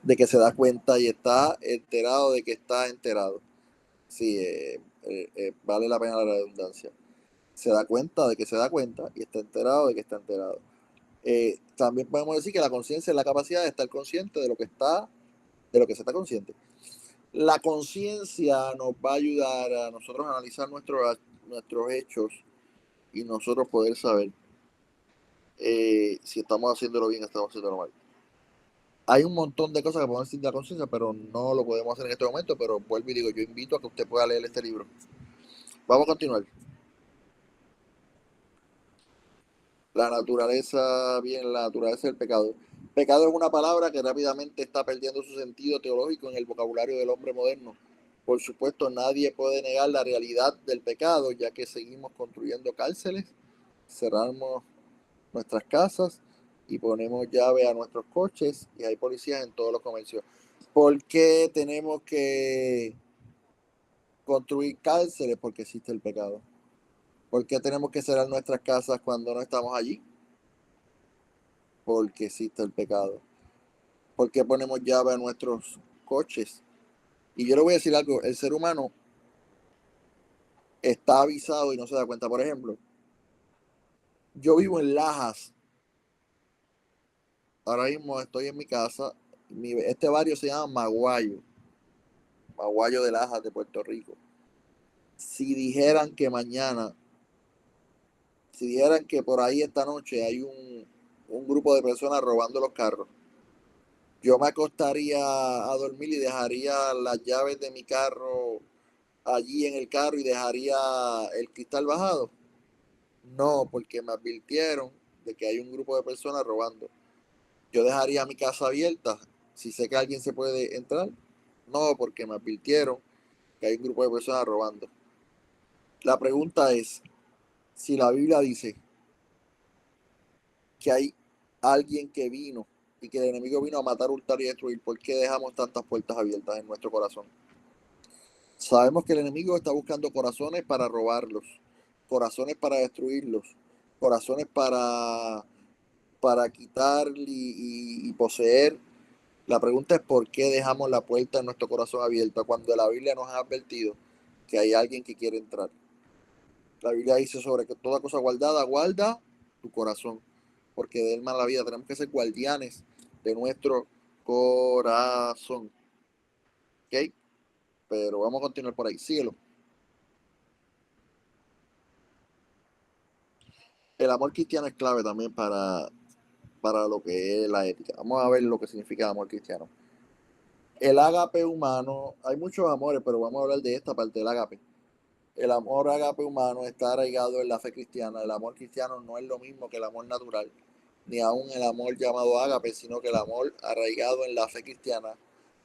de que se da cuenta y está enterado de que está enterado. Sí, vale la pena la redundancia. Se da cuenta de que se da cuenta y está enterado de que está enterado. También podemos decir que la conciencia es la capacidad de estar consciente de lo que se está consciente. La conciencia nos va a ayudar a nosotros a analizar nuestros hechos y nosotros poder saber si estamos haciéndolo bien o estamos haciéndolo mal. Hay un montón de cosas que podemos decir de la conciencia, pero no lo podemos hacer en este momento, pero vuelvo y digo, yo invito a que usted pueda leer este libro. Vamos a continuar. La naturaleza del pecado. Pecado es una palabra que rápidamente está perdiendo su sentido teológico en el vocabulario del hombre moderno. Por supuesto, nadie puede negar la realidad del pecado, ya que seguimos construyendo cárceles, cerramos nuestras casas y ponemos llave a nuestros coches y hay policías en todos los comercios. ¿Por qué tenemos que construir cárceles? Porque existe el pecado. ¿Por qué tenemos que cerrar nuestras casas cuando no estamos allí? Porque existe el pecado. ¿Por qué ponemos llave a nuestros coches? Y yo le voy a decir algo, el ser humano está avisado y no se da cuenta. Por ejemplo, yo vivo en Lajas. Ahora mismo estoy en mi casa. Este barrio se llama Maguayo. Maguayo de Lajas, de Puerto Rico. Si dijeran que por ahí esta noche hay un grupo de personas robando los carros, yo me acostaría a dormir y dejaría las llaves de mi carro allí en el carro y dejaría el cristal bajado. No, porque me advirtieron de que hay un grupo de personas robando. Yo dejaría mi casa abierta si sé que alguien se puede entrar. No, porque me advirtieron que hay un grupo de personas robando. La pregunta es, si la Biblia dice que hay alguien que vino y que el enemigo vino a matar, hurtar y destruir, ¿por qué dejamos tantas puertas abiertas en nuestro corazón? Sabemos que el enemigo está buscando corazones para robarlos, corazones para destruirlos, corazones para quitar y poseer. La pregunta es por qué dejamos la puerta en nuestro corazón abierta cuando la Biblia nos ha advertido que hay alguien que quiere entrar. La Biblia dice sobre que toda cosa guardada, guarda tu corazón, porque de él más la vida. Tenemos que ser guardianes de nuestro corazón. ¿Ok? Pero vamos a continuar por ahí. Síguelo. El amor cristiano es clave también para lo que es la ética. Vamos a ver lo que significa el amor cristiano. El ágape humano, hay muchos amores, pero vamos a hablar de esta parte del ágape. El amor ágape humano está arraigado en la fe cristiana. El amor cristiano no es lo mismo que el amor natural, ni aún el amor llamado ágape, sino que el amor arraigado en la fe cristiana,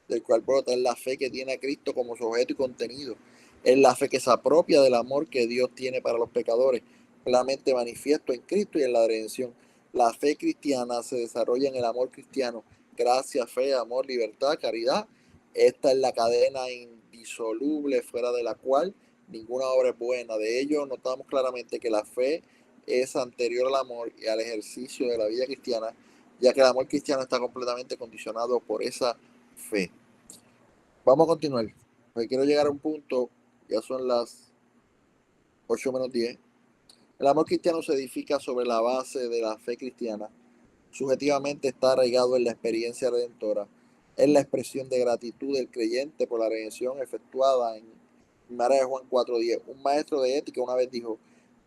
del cual brota es la fe que tiene a Cristo como su objeto y contenido. Es la fe que se apropia del amor que Dios tiene para los pecadores, plenamente manifiesto en Cristo y en la redención. La fe cristiana se desarrolla en el amor cristiano, gracia, fe, amor, libertad, caridad. Esta es la cadena indisoluble fuera de la cual ninguna obra es buena. De ello notamos claramente que la fe es anterior al amor y al ejercicio de la vida cristiana, ya que el amor cristiano está completamente condicionado por esa fe. Vamos a continuar, porque quiero llegar a un punto, ya son las 8 menos 10. El amor cristiano se edifica sobre la base de la fe cristiana. Subjetivamente está arraigado en la experiencia redentora. Es la expresión de gratitud del creyente por la redención efectuada en Primera de Juan 4:10. Un maestro de ética una vez dijo: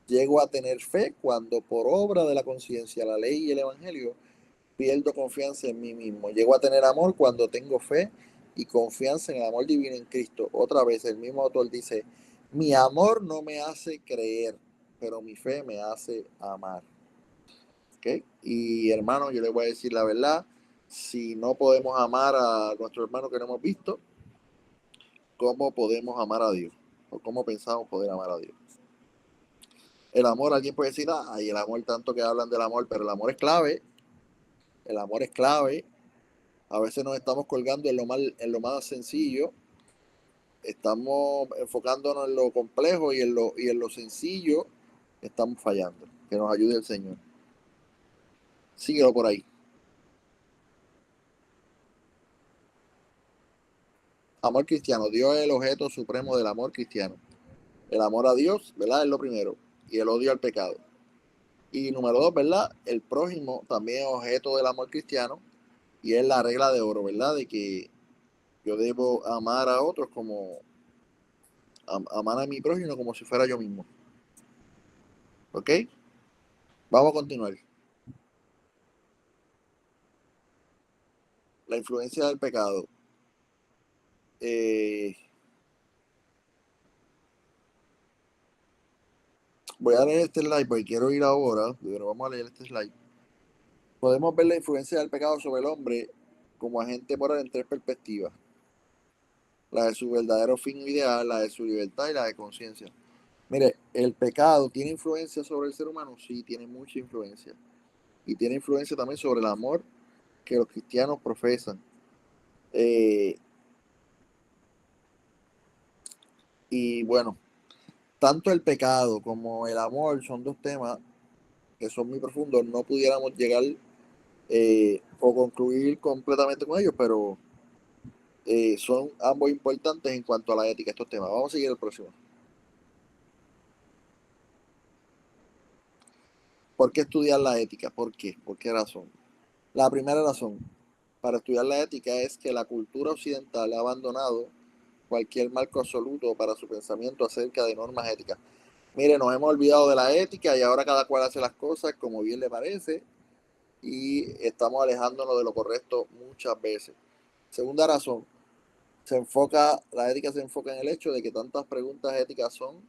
llego a tener fe cuando por obra de la conciencia, la ley y el evangelio pierdo confianza en mí mismo. Llego a tener amor cuando tengo fe y confianza en el amor divino en Cristo. Otra vez el mismo autor dice: mi amor no me hace creer, pero mi fe me hace amar. ¿Okay? Y hermano, yo les voy a decir la verdad: si no podemos amar a nuestro hermano que no hemos visto, ¿cómo podemos amar a Dios? ¿O cómo pensamos poder amar a Dios? El amor, alguien puede decir: ay, el amor, tanto que hablan del amor, pero el amor es clave. El amor es clave. A veces nos estamos colgando en lo más sencillo. Estamos enfocándonos en lo complejo y en lo sencillo estamos fallando. Que nos ayude el Señor. Síguelo por ahí. Amor cristiano. Dios es el objeto supremo del amor cristiano. El amor a Dios, ¿verdad? Es lo primero. Y el odio al pecado. Y número 2, ¿verdad? El prójimo también es objeto del amor cristiano. Y es la regla de oro, ¿verdad? De que yo debo amar a otros como... amar a mi prójimo como si fuera yo mismo. ¿Ok? Vamos a continuar. La influencia del pecado. Voy a leer este slide porque quiero ir ahora, pero vamos a leer este slide. Podemos ver la influencia del pecado sobre el hombre como agente moral en 3 perspectivas: la de su verdadero fin ideal, la de su libertad y la de conciencia. Mire, ¿el pecado tiene influencia sobre el ser humano? Sí, tiene mucha influencia. Y tiene influencia también sobre el amor que los cristianos profesan. Y bueno, tanto el pecado como el amor son 2 temas que son muy profundos. No pudiéramos llegar o concluir completamente con ellos, pero son ambos importantes en cuanto a la ética, estos temas. Vamos a seguir el próximo. ¿Por qué estudiar la ética? ¿Por qué? ¿Por qué razón? La primera razón para estudiar la ética es que la cultura occidental ha abandonado cualquier marco absoluto para su pensamiento acerca de normas éticas. Mire, nos hemos olvidado de la ética y ahora cada cual hace las cosas como bien le parece y estamos alejándonos de lo correcto muchas veces. Segunda razón, la ética se enfoca en el hecho de que tantas preguntas éticas son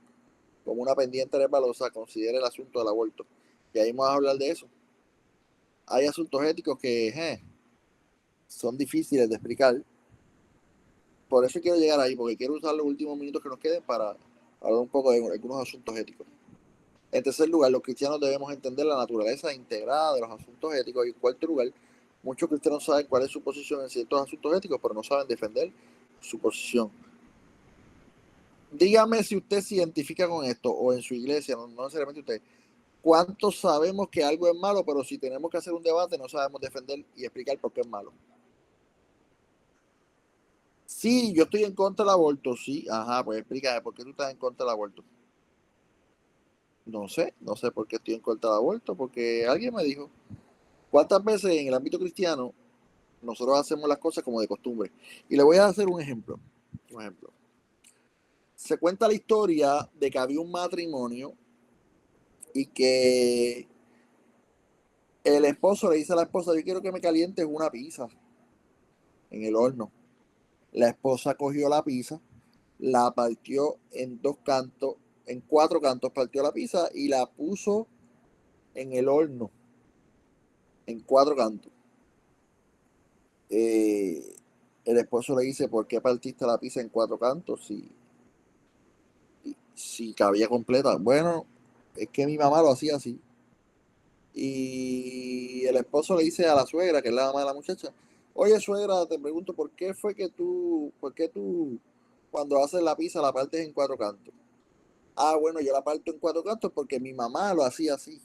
como una pendiente resbalosa. Considera el asunto del aborto. Y ahí vamos a hablar de eso. Hay asuntos éticos que son difíciles de explicar. Por eso quiero llegar ahí, porque quiero usar los últimos minutos que nos queden para hablar un poco de algunos asuntos éticos. En tercer lugar, los cristianos debemos entender la naturaleza integrada de los asuntos éticos. Y en cuarto lugar, muchos cristianos saben cuál es su posición en ciertos asuntos éticos, pero no saben defender su posición. Dígame si usted se identifica con esto, o en su iglesia, no necesariamente usted. ¿Cuántos sabemos que algo es malo, pero si tenemos que hacer un debate no sabemos defender y explicar por qué es malo? Sí, yo estoy en contra del aborto, sí. Ajá, pues explícame, ¿por qué tú estás en contra del aborto? No sé por qué estoy en contra del aborto, porque alguien me dijo. ¿Cuántas veces en el ámbito cristiano nosotros hacemos las cosas como de costumbre? Y le voy a hacer un ejemplo. Se cuenta la historia de que había un matrimonio y que el esposo le dice a la esposa: yo quiero que me calientes una pizza en el horno. La esposa cogió la pizza, la partió en 2 cantos, en 4 cantos partió la pizza y la puso en el horno, en 4 cantos. El esposo le dice: ¿por qué partiste la pizza en 4 cantos si cabía completa? Bueno, es que mi mamá lo hacía así. Y el esposo le dice a la suegra, que es la mamá de la muchacha: Oye, suegra, te pregunto, por qué tú, cuando haces la pizza, la partes en 4 cantos? Ah, bueno, yo la parto en 4 cantos porque mi mamá lo hacía así.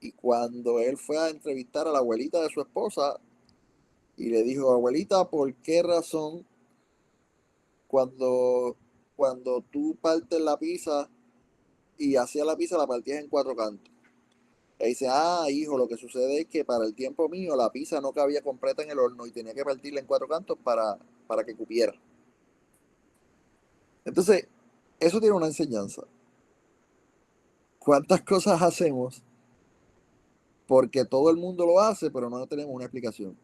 Y cuando él fue a entrevistar a la abuelita de su esposa y le dijo, abuelita, ¿por qué razón cuando, cuando tú partes la pizza y hacías la pizza la partías en 4 cantos? Y dice, ah, hijo, lo que sucede es que para el tiempo mío la pizza no cabía completa en el horno y tenía que partirla en 4 cantos para que cupiera. Entonces, eso tiene una enseñanza. ¿Cuántas cosas hacemos porque todo el mundo lo hace, pero no tenemos una explicación?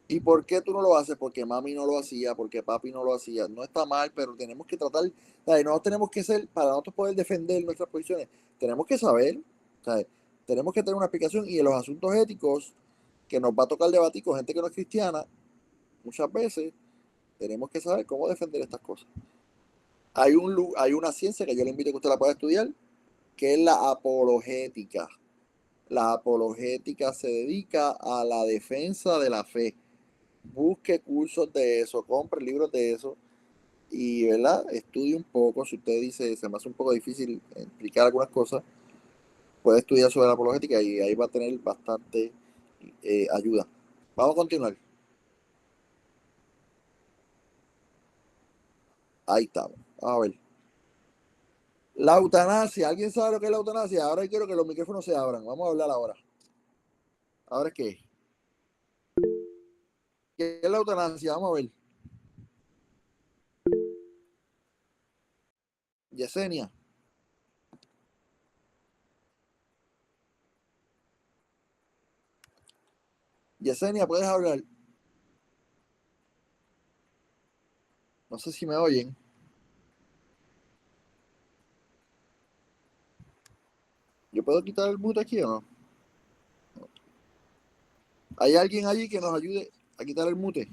¿Y por qué tú no lo haces? Porque mami no lo hacía, porque papi no lo hacía. No está mal, pero tenemos que tratar, ¿sabes? No tenemos que ser, para nosotros poder defender nuestras posiciones, tenemos que saber, ¿sabes? Tenemos que tener una explicación y en los asuntos éticos que nos va a tocar debatir con gente que no es cristiana, muchas veces tenemos que saber cómo defender estas cosas. Hay una ciencia que yo le invito a que usted la pueda estudiar, que es la apologética. La apologética se dedica a la defensa de la fe. Busque cursos de eso, compre libros de eso y, ¿verdad? Estudie un poco. Si usted dice, se me hace un poco difícil explicar algunas cosas, puede estudiar sobre la apologética y ahí va a tener bastante ayuda. Vamos a continuar. Ahí estamos. Vamos a ver. La eutanasia. ¿Alguien sabe lo que es la eutanasia? Ahora quiero que los micrófonos se abran. Vamos a hablar ahora. ¿Ahora qué? ¿Qué es la eutanasia? Vamos a ver. Yesenia. Yesenia, ¿puedes hablar? No sé si me oyen. ¿Yo puedo quitar el mute aquí o no? ¿Hay alguien allí que nos ayude a quitar el mute?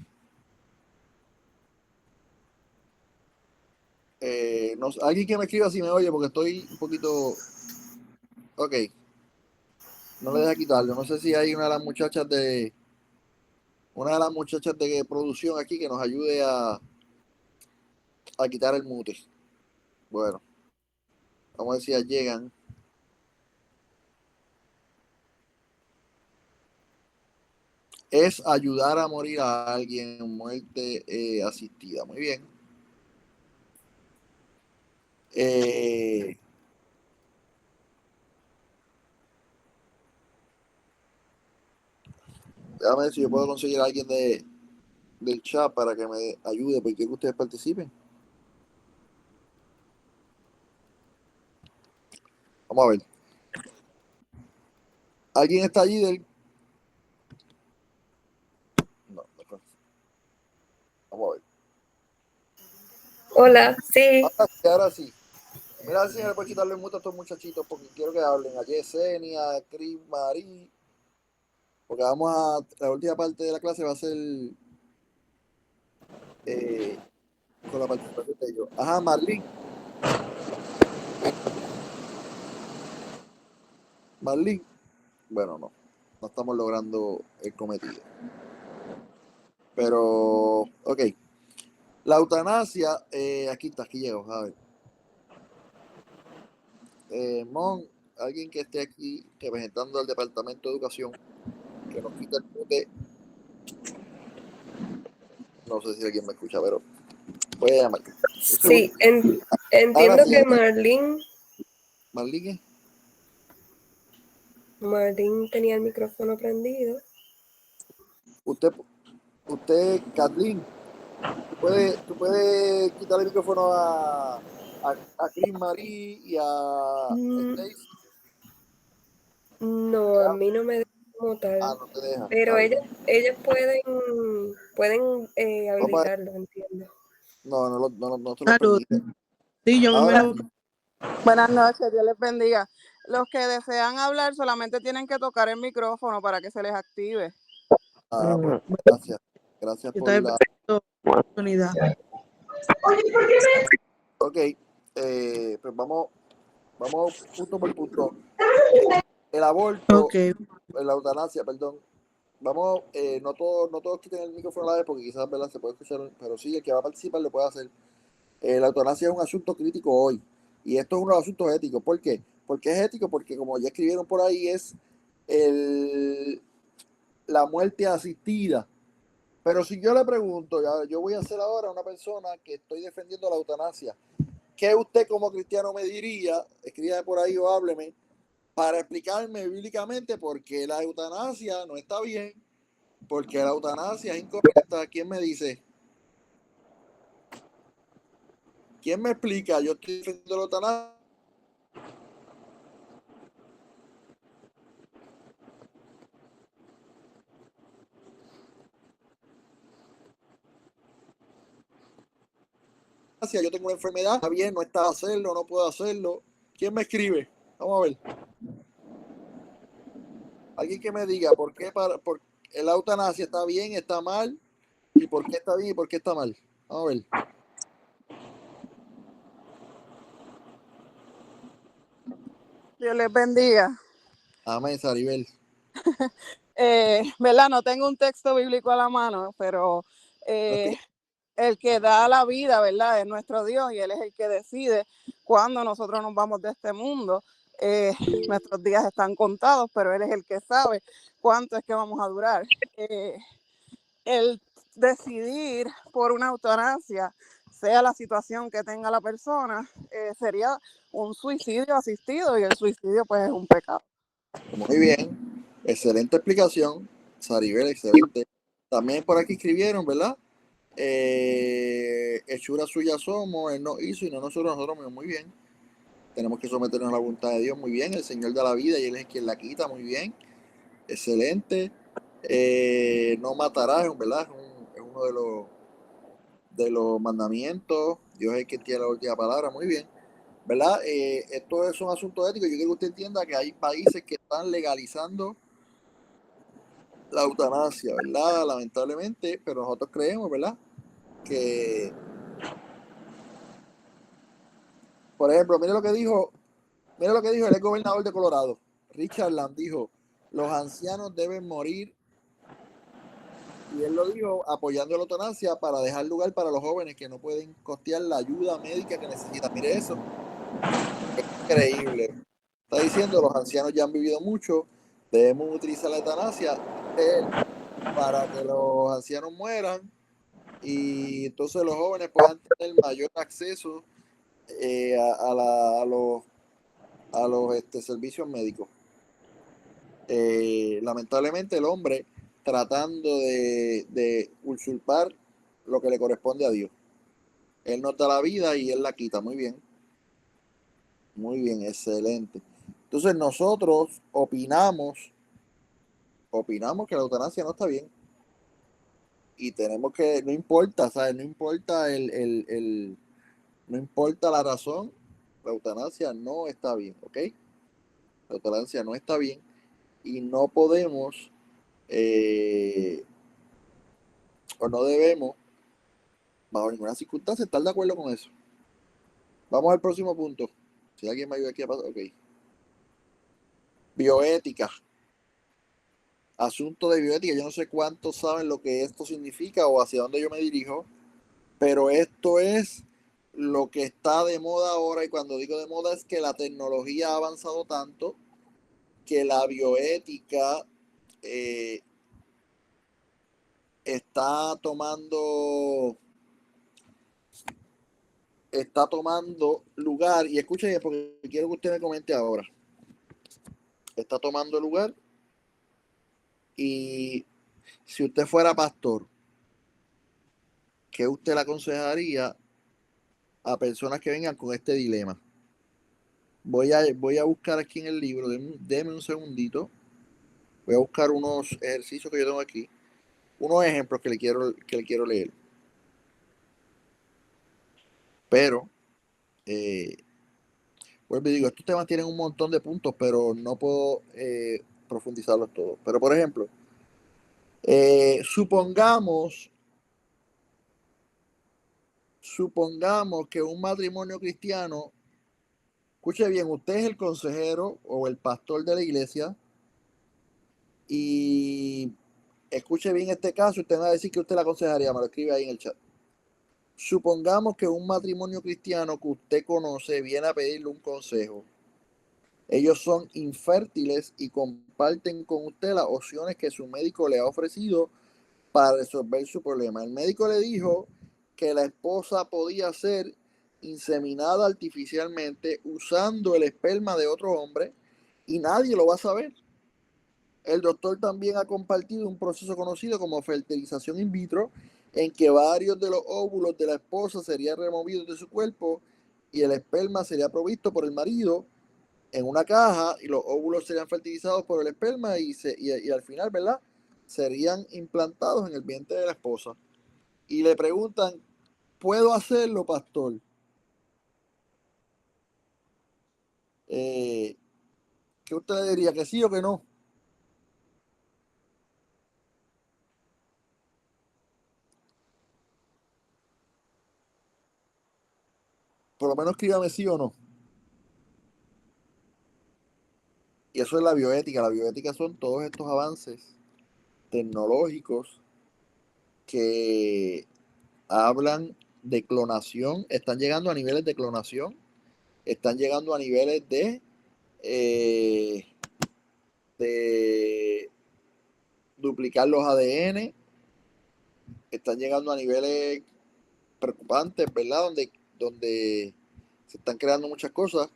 No, alguien que me escriba si me oye, porque estoy un poquito... Ok, no le deja quitarlo. No sé si hay una de las muchachas de producción aquí que nos ayude a quitar el mute. Bueno, vamos a ver si ya llegan. Es ayudar a morir a alguien en muerte asistida. Muy bien. Déjame ver si yo puedo conseguir a alguien del chat para que me ayude, porque quiero que ustedes participen. Vamos a ver. ¿Alguien está allí del...? No, no. Vamos a ver. Hola, sí. Ahora sí. Mira si me puede quitarle mucho a estos muchachitos porque quiero que hablen. A Yesenia, a Cris, Marí. Porque la última parte de la clase va a ser con la participación de ellos. Ajá, Marlene. Marlene. Bueno, no estamos logrando el cometido. Pero, ok. La eutanasia, aquí llego, a ver. Mon, alguien que esté aquí representando al Departamento de Educación, que nos quita el mute. No sé si alguien me escucha, pero voy a llamar. Sí, entiendo Ahora sí, que Marlene. Marlene tenía el micrófono prendido. Usted, Kathleen, tú puedes quitar el micrófono a Chris Marie y a Stacy. No, a mí no me deja como tal. No te deja. Pero ellas pueden habilitarlo, entiendo. No te lo Salud. permite. Sí, yo Ahora me sí. Buenas noches, Dios les bendiga. Los que desean hablar solamente tienen que tocar el micrófono para que se les active. Pues, gracias. Gracias por la oportunidad. Ok, pues vamos punto por punto. El aborto, Ok. la eutanasia, perdón, vamos, no todos quiten el micrófono a la vez porque quizás, ¿verdad?, se puede escuchar, pero sí, el que va a participar lo puede hacer. La eutanasia es un asunto crítico hoy y esto es uno de los asuntos éticos. ¿Por qué? Porque es ético, porque como ya escribieron por ahí, es la muerte asistida. Pero si yo le pregunto, yo voy a ser ahora una persona que estoy defendiendo la eutanasia, ¿qué usted como cristiano me diría? Escriba por ahí o hábleme para explicarme bíblicamente por qué la eutanasia no está bien, porque la eutanasia es incorrecta. ¿Quién me dice? ¿Quién me explica? Yo estoy defendiendo la eutanasia. Yo tengo una enfermedad, está bien, no está a hacerlo, no puedo hacerlo. ¿Quién me escribe? Vamos a ver. Alguien que me diga por qué por la eutanasia está bien, está mal, y por qué está bien y por qué está mal. Vamos a ver. Dios les bendiga. Amén, Saribel. ¿Verdad? No tengo un texto bíblico a la mano, pero el que da la vida, ¿verdad? Es nuestro Dios y Él es el que decide cuándo nosotros nos vamos de este mundo. Nuestros días están contados, pero Él es el que sabe cuánto es que vamos a durar. El decidir por una eutanasia, sea la situación que tenga la persona, sería un suicidio asistido y el suicidio pues es un pecado. Muy bien, excelente explicación, Saribel, excelente. También por aquí escribieron, ¿verdad? Hechura suya somos, Él nos hizo y no nosotros muy bien. Tenemos que someternos a la voluntad de Dios, muy bien. El Señor da la vida y Él es quien la quita, muy bien. Excelente. No matarás, ¿verdad? Es uno de los mandamientos. Dios es quien tiene la última palabra, muy bien. ¿Verdad? Esto es un asunto ético. Yo quiero que usted entienda que hay países que están legalizando la eutanasia, ¿verdad? Lamentablemente, pero nosotros creemos, ¿verdad? Que, por ejemplo, mire lo que dijo el ex gobernador de Colorado, Richard Land, dijo, los ancianos deben morir, y él lo dijo apoyando la eutanasia para dejar lugar para los jóvenes que no pueden costear la ayuda médica que necesitan. Mire eso, es increíble. Está diciendo, los ancianos ya han vivido mucho, debemos utilizar la eutanasia para que los ancianos mueran y entonces los jóvenes puedan tener mayor acceso a los servicios médicos. Lamentablemente el hombre tratando de usurpar lo que le corresponde a Dios. Él nos da la vida y Él la quita. Muy bien, excelente. Entonces nosotros opinamos que la eutanasia no está bien. Y tenemos que, no importa, ¿sabes? No importa no importa la razón, la eutanasia no está bien, ¿ok? La eutanasia no está bien y no podemos o no debemos, bajo ninguna circunstancia, estar de acuerdo con eso. Vamos al próximo punto. Si alguien me ayuda aquí a pasar, ok. Bioética. Asunto de bioética. Yo no sé cuántos saben lo que esto significa o hacia dónde yo me dirijo, pero esto es lo que está de moda ahora, y cuando digo de moda es que la tecnología ha avanzado tanto que la bioética está tomando lugar, y escuchen porque quiero que usted me comente ahora. Está tomando lugar, y si usted fuera pastor, ¿qué usted le aconsejaría a personas que vengan con este dilema? Voy a buscar aquí en el libro, deme un segundito, voy a buscar unos ejercicios que yo tengo aquí, unos ejemplos que le quiero leer. Pero, vuelvo y digo, estos temas tienen un montón de puntos, pero no puedo profundizarlos todos. Pero, por ejemplo, supongamos que un matrimonio cristiano, escuche bien, usted es el consejero o el pastor de la iglesia y escuche bien este caso, usted me va a decir que usted le aconsejaría, me lo escribe ahí en el chat. Supongamos que un matrimonio cristiano que usted conoce viene a pedirle un consejo. Ellos son infértiles y comparten con usted las opciones que su médico le ha ofrecido para resolver su problema. El médico le dijo que la esposa podía ser inseminada artificialmente usando el esperma de otro hombre y nadie lo va a saber. El doctor también ha compartido un proceso conocido como fertilización in vitro, en que varios de los óvulos de la esposa serían removidos de su cuerpo y el esperma sería provisto por el marido en una caja y los óvulos serían fertilizados por el esperma y al final, ¿verdad? Serían implantados en el vientre de la esposa. Y le preguntan, ¿puedo hacerlo, pastor? ¿Qué usted le diría? ¿Que sí o que no? Por lo menos escríbame sí o no. Y eso es la bioética. La bioética son todos estos avances tecnológicos que hablan de clonación, están llegando a niveles de clonación, están llegando a niveles de duplicar los ADN, están llegando a niveles preocupantes, ¿verdad? Donde se están creando muchas cosas.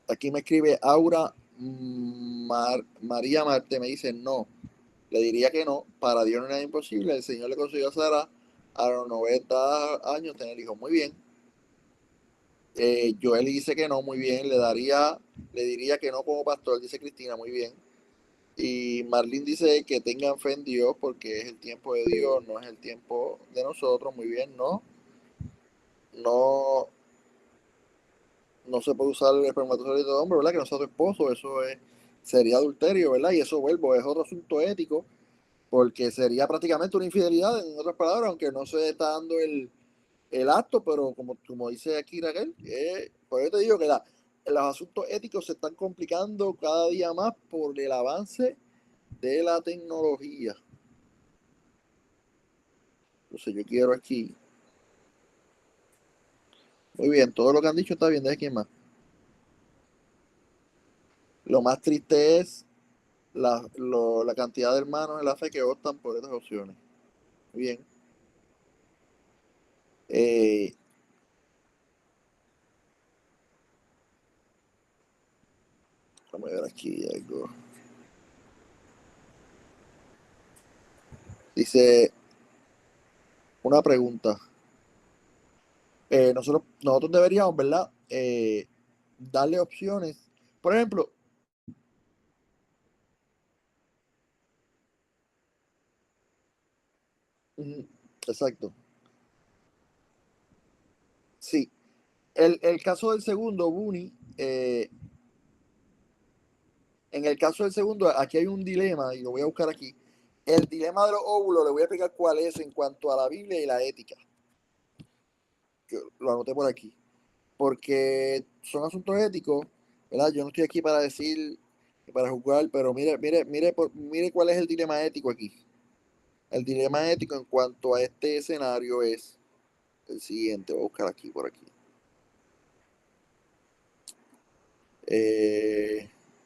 Aquí me escribe Aura María Marte, me dice no. Le diría que no, para Dios no es nada imposible. El Señor le consiguió a Sara a los 90 años tener hijos. Muy bien. Joel dice que no, muy bien. Le diría que no como pastor, dice Cristina, muy bien. Y Marlene dice que tengan fe en Dios porque es el tiempo de Dios, no es el tiempo de nosotros. Muy bien, no. No, no se puede usar el espermatozoide de hombre, ¿verdad? Que no sea tu esposo, sería adulterio, ¿verdad? Y eso vuelvo, es otro asunto ético, porque sería prácticamente una infidelidad, en otras palabras, aunque no se está dando el acto, pero como dice aquí Raquel, por eso te digo que los asuntos éticos se están complicando cada día más por el avance de la tecnología. Entonces yo quiero aquí. Muy bien, todo lo que han dicho está bien, ¿de quién más? Lo más triste es la cantidad de hermanos en la fe que optan por estas opciones. Muy bien. Vamos a ver aquí algo. Dice una pregunta. Nosotros deberíamos, ¿verdad? Darle opciones. Por ejemplo, exacto. Sí. El caso del segundo, Bunny, en el caso del segundo, aquí hay un dilema, y lo voy a buscar aquí. El dilema de los óvulos, le voy a explicar cuál es en cuanto a la Biblia y la ética. Yo lo anoté por aquí. Porque son asuntos éticos, ¿verdad? Yo no estoy aquí para decir, para juzgar, pero mire cuál es el dilema ético aquí. El dilema ético en cuanto a este escenario es el siguiente. Voy a buscar aquí, por aquí.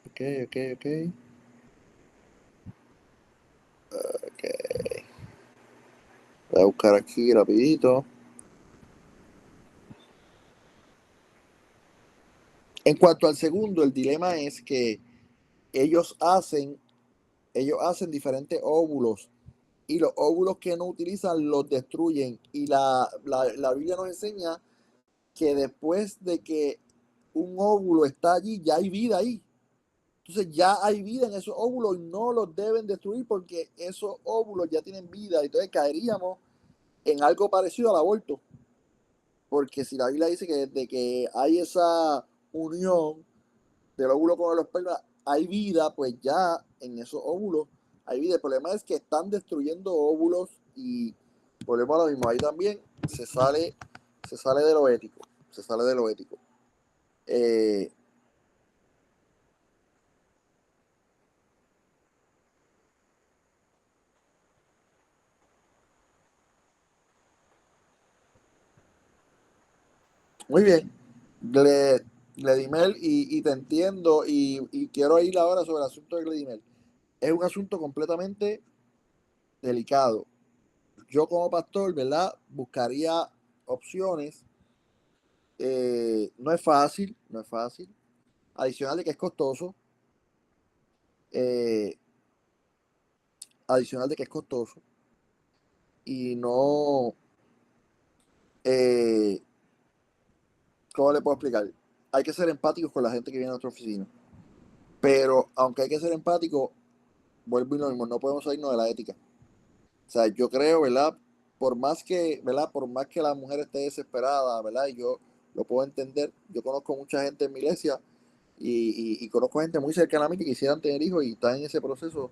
Ok. Voy a buscar aquí rapidito. En cuanto al segundo, el dilema es que ellos hacen diferentes óvulos y los óvulos que no utilizan los destruyen. Y la Biblia nos enseña que después de que un óvulo está allí, ya hay vida ahí. Entonces ya hay vida en esos óvulos y no los deben destruir porque esos óvulos ya tienen vida. Entonces caeríamos en algo parecido al aborto. Porque si la Biblia dice que desde que hay esa unión del óvulo con el esperma, hay vida, pues ya en esos óvulos hay vida. El problema es que están destruyendo óvulos y volvemos a lo mismo. Ahí también se sale de lo ético. Se sale de lo ético. Muy bien. Gledimel, y te entiendo, y quiero ir ahora sobre el asunto de Gledimel. Es un asunto completamente delicado. Yo como pastor, ¿verdad? Buscaría opciones. No es fácil, no es fácil. Adicional de que es costoso. eh, Adicional de que es costoso. Y no, eh, ¿cómo le puedo explicar? Hay que ser empáticos con la gente que viene a nuestra oficina. Pero aunque hay que ser empático, vuelvo y lo mismo, no podemos salirnos de la ética. O sea, yo creo, ¿verdad? ¿Verdad? Por más que la mujer esté desesperada, ¿verdad? Y yo lo puedo entender. Yo conozco mucha gente en mi iglesia y conozco gente muy cercana a mí que quisieran tener hijos y están en ese proceso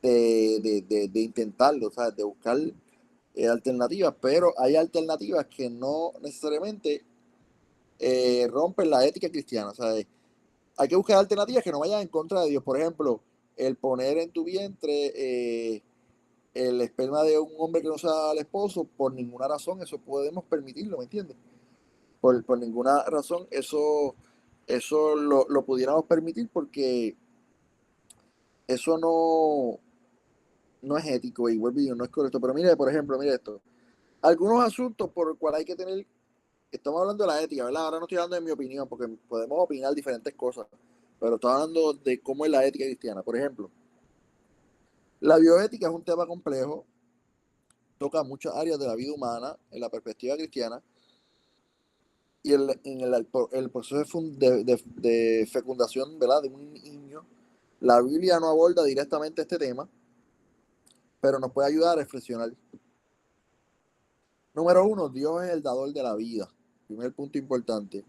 de intentarlo, o sea, de buscar alternativas, pero hay alternativas que no necesariamente rompen la ética cristiana. O sea, hay que buscar alternativas que no vayan en contra de Dios. Por ejemplo, el poner en tu vientre el esperma de un hombre que no sea el esposo, por ninguna razón, eso podemos permitirlo, ¿me entiendes? Por ninguna razón, eso lo pudiéramos permitir porque eso no es ético y vuelvo y digo, no es correcto. Pero mire, por ejemplo, mire esto. Algunos asuntos por los cuales hay que tener, estamos hablando de la ética, ¿verdad? Ahora no estoy hablando de mi opinión, porque podemos opinar diferentes cosas, pero estoy hablando de cómo es la ética cristiana. Por ejemplo, la bioética es un tema complejo, toca muchas áreas de la vida humana en la perspectiva cristiana, y el proceso de fecundación, ¿verdad? De un niño, la Biblia no aborda directamente este tema, pero nos puede ayudar a reflexionar. Número uno, Dios es el dador de la vida. Primer punto importante.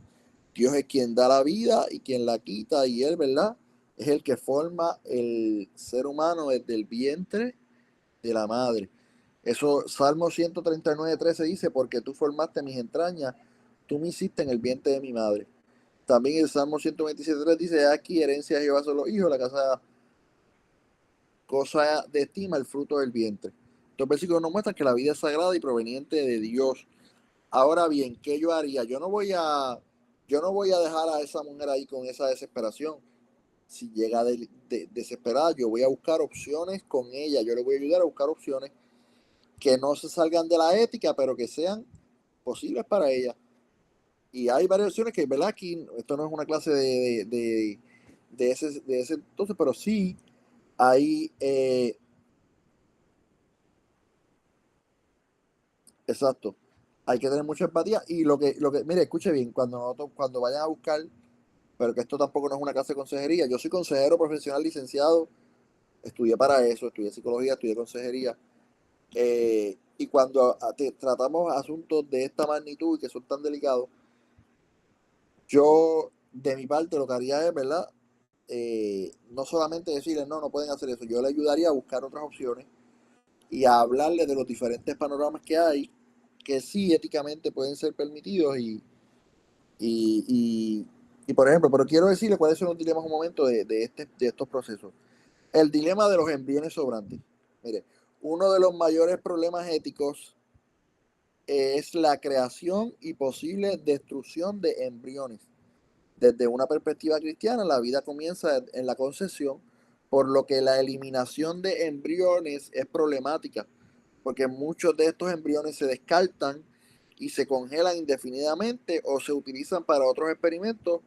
Dios es quien da la vida y quien la quita, y Él, ¿verdad? Es el que forma el ser humano desde el vientre de la madre. Eso, Salmo 139:13 dice, porque tú formaste mis entrañas, tú me hiciste en el vientre de mi madre. También el Salmo 127:3 dice, aquí herencia de Jehová son los hijos, la casa, cosa de estima, el fruto del vientre. Estos versículos nos muestran que la vida es sagrada y proveniente de Dios. Ahora bien, ¿qué yo haría? Yo no voy a dejar a esa mujer ahí con esa desesperación. Si llega desesperada, yo voy a buscar opciones con ella. Yo le voy a ayudar a buscar opciones que no se salgan de la ética, pero que sean posibles para ella. Y hay varias opciones que, ¿verdad? Aquí, esto no es una clase de ese entonces, pero sí hay, exacto, hay que tener mucha empatía. Y mire, escuche bien, cuando vayan a buscar, pero que esto tampoco no es una clase de consejería. Yo soy consejero profesional licenciado, estudié para eso, estudié psicología, estudié consejería. Y cuando tratamos asuntos de esta magnitud y que son tan delicados, yo de mi parte lo que haría es, ¿verdad? No solamente decirles, no pueden hacer eso, yo le ayudaría a buscar otras opciones y a hablarles de los diferentes panoramas que hay, que sí éticamente pueden ser permitidos y, y, y por ejemplo, pero quiero decirle cuáles son los dilemas un momento de estos procesos. El dilema de los embriones sobrantes. Mire, uno de los mayores problemas éticos es la creación y posible destrucción de embriones. Desde una perspectiva cristiana, la vida comienza en la concepción, por lo que la eliminación de embriones es problemática, porque muchos de estos embriones se descartan y se congelan indefinidamente o se utilizan para otros experimentos,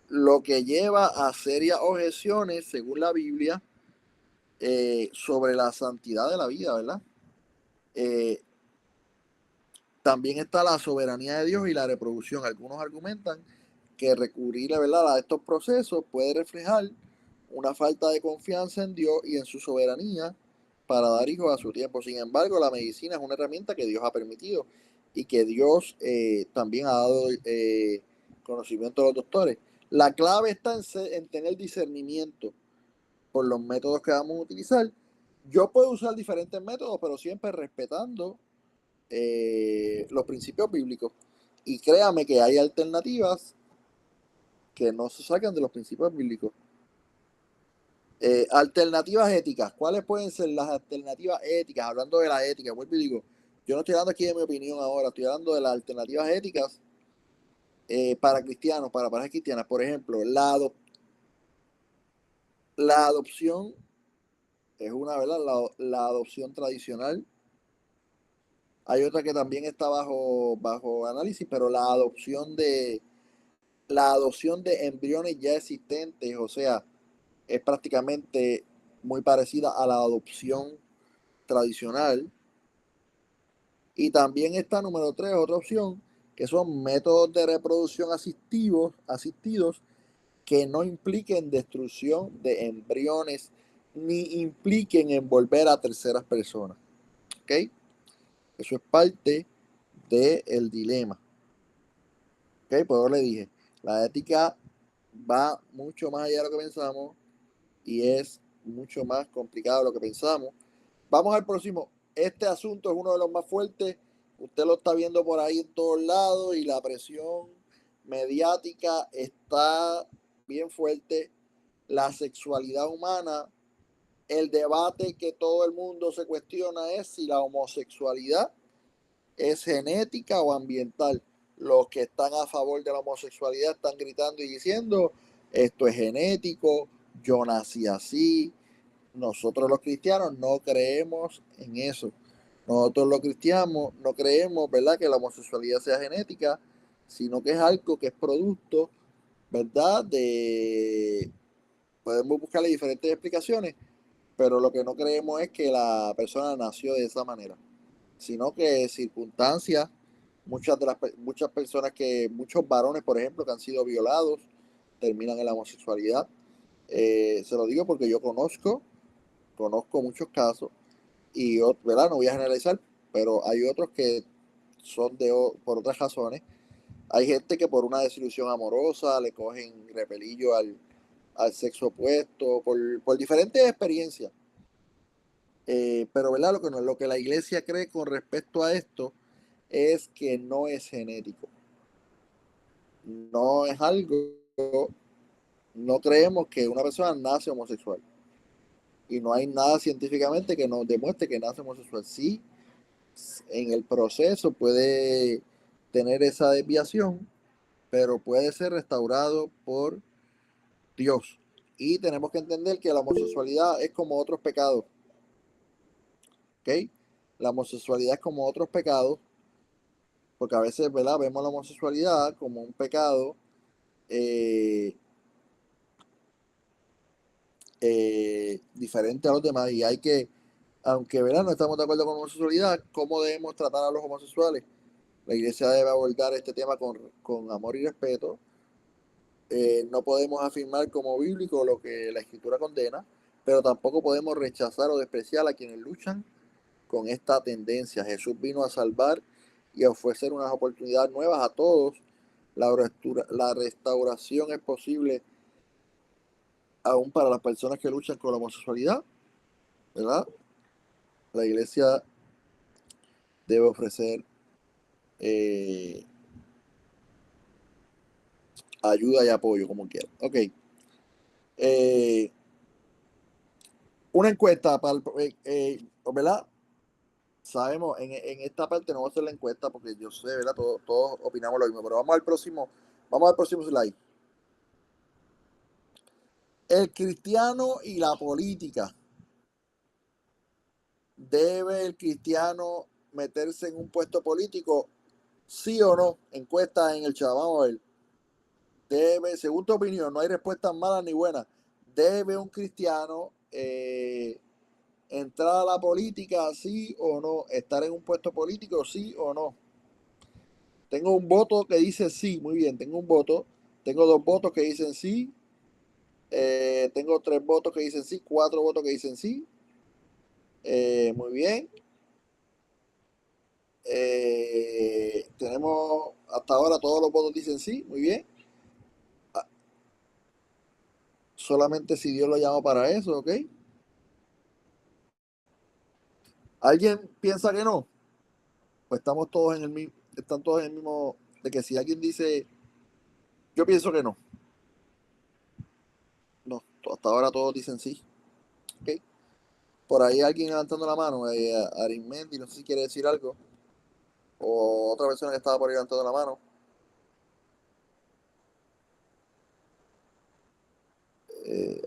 lo que lleva a serias objeciones, según la Biblia, sobre la santidad de la vida, ¿verdad? Eh, También está la soberanía de Dios y la reproducción. Algunos argumentan que recurrir, ¿verdad?, a estos procesos puede reflejar una falta de confianza en Dios y en su soberanía para dar hijos a su tiempo. Sin embargo, la medicina es una herramienta que Dios ha permitido y que Dios también ha dado conocimiento a los doctores. La clave está en tener discernimiento por los métodos que vamos a utilizar. Yo puedo usar diferentes métodos, pero siempre respetando los principios bíblicos. Y créame que hay alternativas que no se sacan de los principios bíblicos. Alternativas éticas. ¿Cuáles pueden ser las alternativas éticas? Hablando de la ética, vuelvo y digo, yo no estoy hablando aquí de mi opinión ahora, estoy hablando de las alternativas éticas para cristianos, para parejas cristianas. Por ejemplo, la adopción es una, ¿verdad? La adopción tradicional. Hay otra que también está bajo análisis, pero la adopción de embriones ya existentes, o sea, es prácticamente muy parecida a la adopción tradicional. Y también está número 3, otra opción, que son métodos de reproducción asistidos que no impliquen destrucción de embriones ni impliquen envolver a terceras personas. ¿Ok? Eso es parte del dilema. ¿Ok? Por eso le dije, la ética va mucho más allá de lo que pensamos y es mucho más complicado de lo que pensamos. Vamos al próximo. Este asunto es uno de los más fuertes. Usted lo está viendo por ahí en todos lados y la presión mediática está bien fuerte. La sexualidad humana, el debate que todo el mundo se cuestiona es si la homosexualidad es genética o ambiental. Los que están a favor de la homosexualidad están gritando y diciendo, esto es genético, yo nací así. Nosotros los cristianos no creemos en eso. Nosotros los cristianos no creemos, ¿verdad?, que la homosexualidad sea genética, sino que es algo que es producto, ¿verdad?, podemos buscarle diferentes explicaciones, pero lo que no creemos es que la persona nació de esa manera, sino que circunstancias, muchas personas muchos varones, por ejemplo, que han sido violados, terminan en la homosexualidad. Se lo digo porque yo conozco muchos casos y, ¿verdad? No voy a generalizar, pero hay otros que son por otras razones. Hay gente que por una desilusión amorosa le cogen repelillo al sexo opuesto, por diferentes experiencias. Pero, ¿verdad? Lo que la iglesia cree con respecto a esto es que no es genético. No es algo, no creemos que una persona nace homosexual. Y no hay nada científicamente que nos demuestre que nace homosexual. Sí, en el proceso puede tener esa desviación, pero puede ser restaurado por Dios. Y tenemos que entender que la homosexualidad es como otros pecados. ¿Ok? La homosexualidad es como otros pecados, porque a veces, ¿verdad?, vemos la homosexualidad como un pecado diferente a los demás, y hay que, aunque, ¿verdad?, no estamos de acuerdo con la homosexualidad, ¿cómo debemos tratar a los homosexuales? La iglesia debe abordar este tema con amor y respeto. No podemos afirmar como bíblico lo que la escritura condena, pero tampoco podemos rechazar o despreciar a quienes luchan con esta tendencia. Jesús vino a salvar y a ofrecer unas oportunidades nuevas a todos. La restauración es posible aún para las personas que luchan con la homosexualidad, ¿verdad? La iglesia debe ofrecer ayuda y apoyo, como quiera. Ok. Una encuesta para ¿verdad? Sabemos, en esta parte no voy a hacer la encuesta porque yo sé, ¿verdad? Todos opinamos lo mismo, pero vamos al próximo slide. El cristiano y la política. ¿Debe el cristiano meterse en un puesto político? ¿Sí o no? Encuesta en el chat, vamos a ver. Según tu opinión, no hay respuestas malas ni buenas. ¿Debe un cristiano entrar a la política, sí o no? ¿Estar en un puesto político, sí o no? Tengo un voto que dice sí, muy bien, tengo un voto. Tengo 2 votos que dicen sí. Tengo 3 votos que dicen sí, 4 votos que dicen sí. Muy bien. Tenemos hasta ahora todos los votos dicen sí, muy bien. Solamente si Dios lo llama para eso, ¿ok? ¿Alguien piensa que no? Pues están todos en el mismo, de que si alguien dice, yo pienso que no. No, hasta ahora todos dicen sí, ¿ok? Por ahí alguien levantando la mano, Arismendi, no sé si quiere decir algo, o otra persona que estaba por ahí levantando la mano.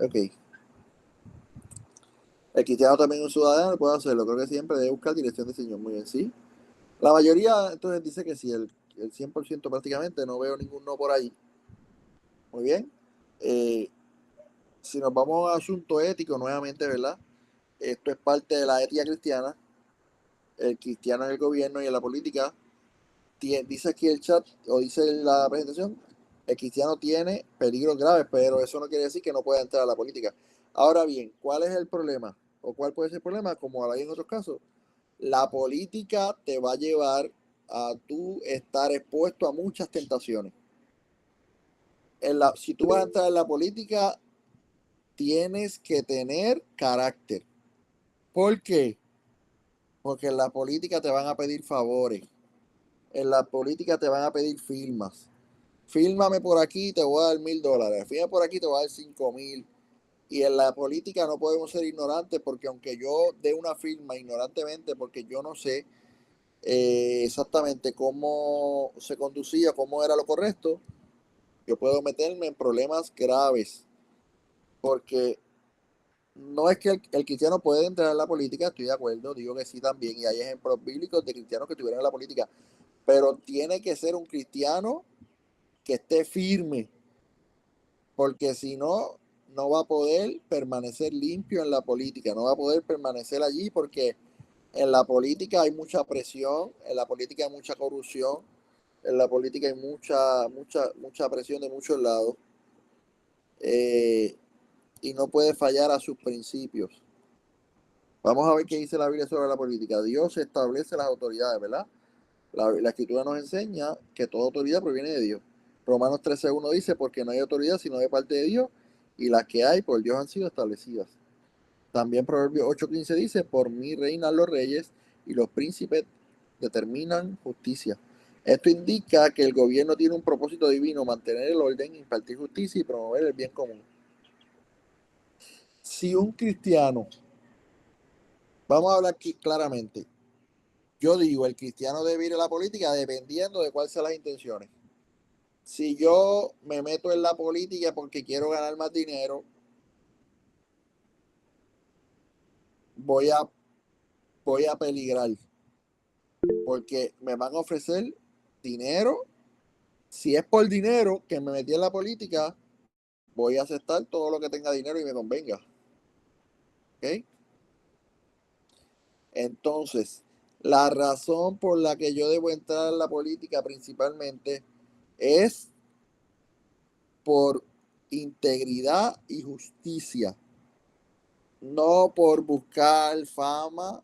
Ok. El cristiano también es un ciudadano, puede hacerlo. Creo que siempre debe buscar dirección del Señor. Muy bien, sí. La mayoría entonces dice que sí, el 100% prácticamente, no veo ningún no por ahí. Muy bien. Si nos vamos a asunto ético nuevamente, ¿verdad? Esto es parte de la ética cristiana. El cristiano en el gobierno y en la política, dice aquí el chat, o dice la presentación, el cristiano tiene peligros graves, pero eso no quiere decir que no pueda entrar a la política. Ahora bien, ¿cuál es el problema? ¿O cuál puede ser el problema? Como hay en otros casos, la política te va a llevar a tú estar expuesto a muchas tentaciones. Si tú vas a entrar en la política, tienes que tener carácter. ¿Por qué? Porque en la política te van a pedir favores. En la política te van a pedir firmas. Fírmame por aquí, te voy a dar $1,000. Fírmame por aquí, te voy a dar 5,000. Y en la política no podemos ser ignorantes, porque aunque yo dé una firma ignorantemente, porque yo no sé exactamente cómo se conducía, cómo era lo correcto, yo puedo meterme en problemas graves. Porque no es que el cristiano puede entrar en la política, estoy de acuerdo, digo que sí también, y hay ejemplos bíblicos de cristianos que estuvieron en la política, pero tiene que ser un cristiano que esté firme, porque si no, no va a poder permanecer limpio en la política, no va a poder permanecer allí, porque en la política hay mucha presión, en la política hay mucha corrupción, en la política hay mucha presión de muchos lados, y no puede fallar a sus principios. Vamos a ver qué dice la Biblia sobre la política. Dios establece las autoridades, ¿verdad? La Escritura nos enseña que toda autoridad proviene de Dios. Romanos 13:1 dice, porque no hay autoridad sino de parte de Dios, y las que hay por Dios han sido establecidas. También Proverbios 8:15 dice, por mí reinan los reyes y los príncipes determinan justicia. Esto indica que el gobierno tiene un propósito divino, mantener el orden, impartir justicia y promover el bien común. Si un cristiano, vamos a hablar aquí claramente, yo digo, el cristiano debe ir a la política dependiendo de cuáles sean las intenciones. Si yo me meto en la política porque quiero ganar más dinero, voy a peligrar, porque me van a ofrecer dinero. Si es por dinero que me metí en la política, voy a aceptar todo lo que tenga dinero y me convenga. ¿Ok? Entonces, la razón por la que yo debo entrar en la política principalmente es por integridad y justicia. No por buscar fama,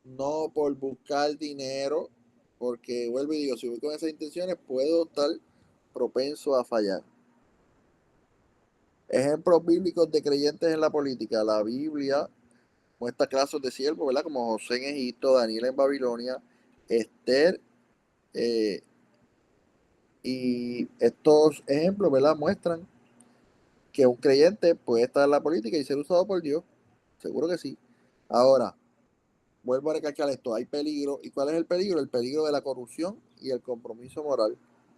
no por buscar dinero, porque vuelvo y digo, si voy con esas intenciones, puedo estar propenso a fallar. Ejemplos bíblicos de creyentes en la política. La Biblia muestra casos de siervos, ¿verdad? Como José en Egipto, Daniel en Babilonia, Esther, y estos ejemplos, ¿verdad? Muestran que un creyente puede estar en la política y ser usado por Dios. Seguro que sí. Ahora, vuelvo a recalcar esto, hay peligro. ¿Y cuál es el peligro? El peligro de la corrupción y el compromiso moral.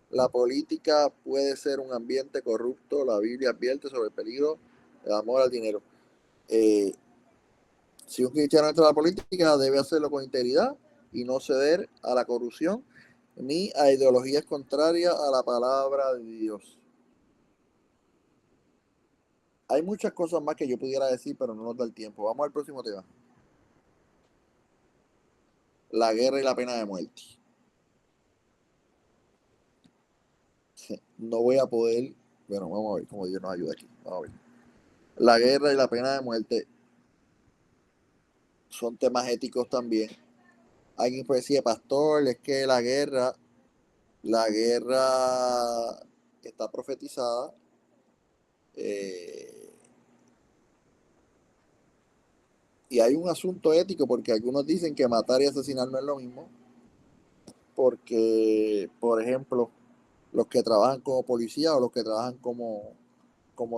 La política puede ser un ambiente corrupto. La Biblia advierte sobre el peligro del amor al dinero. Si un cristiano entra a la política, debe hacerlo con integridad y no ceder a la corrupción ni a ideologías contrarias a la palabra de Dios. Hay muchas cosas más que yo pudiera decir, pero no nos da el tiempo. Vamos al próximo tema. La guerra y la pena de muerte. No voy a poder. Bueno, vamos a ver cómo Dios nos ayuda aquí. Vamos a ver. La guerra y la pena de muerte son temas éticos también. Alguien puede decir, pastor, es que la guerra está profetizada. Y hay un asunto ético porque algunos dicen que matar y asesinar no es lo mismo. Porque, por ejemplo, los que trabajan como policía o los que trabajan como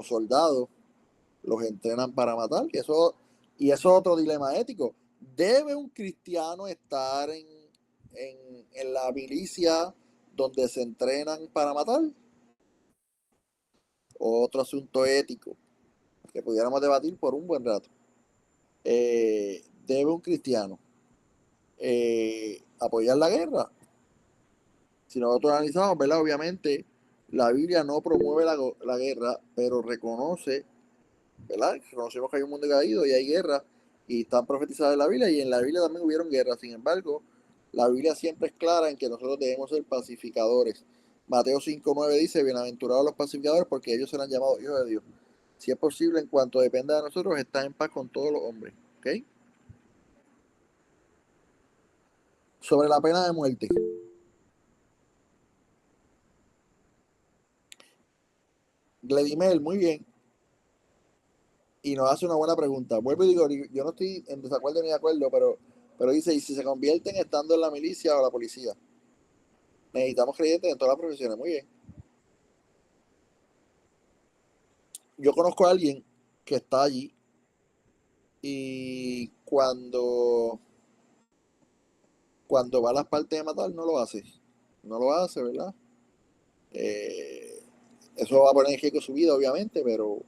soldados, los entrenan para matar. Y eso es otro dilema ético. ¿Debe un cristiano estar en la milicia donde se entrenan para matar? Otro asunto ético. que pudiéramos debatir por un buen rato. ¿Debe un cristiano apoyar la guerra? Si nosotros analizamos, ¿verdad? Obviamente, la Biblia no promueve la guerra, pero reconoce, ¿verdad? Reconocemos que hay un mundo caído y hay guerra, y están profetizadas en la Biblia, y en la Biblia también hubieron guerras. Sin embargo, la Biblia siempre es clara en que nosotros debemos ser pacificadores. Mateo 5:9 dice: bienaventurados los pacificadores, porque ellos serán llamados hijos de Dios. Si es posible, en cuanto dependa de nosotros, estar en paz con todos los hombres. ¿Ok? Sobre la pena de muerte. Gledimel, muy bien. Y nos hace una buena pregunta. Vuelvo y digo, yo no estoy en desacuerdo ni de acuerdo, pero dice: ¿y si se convierten estando en la milicia o la policía? Necesitamos creyentes en todas las profesiones. Muy bien. Yo conozco a alguien que está allí y cuando va a las partes de matar no lo hace. No lo hace, ¿verdad? Eso va a poner en riesgo su vida, obviamente, pero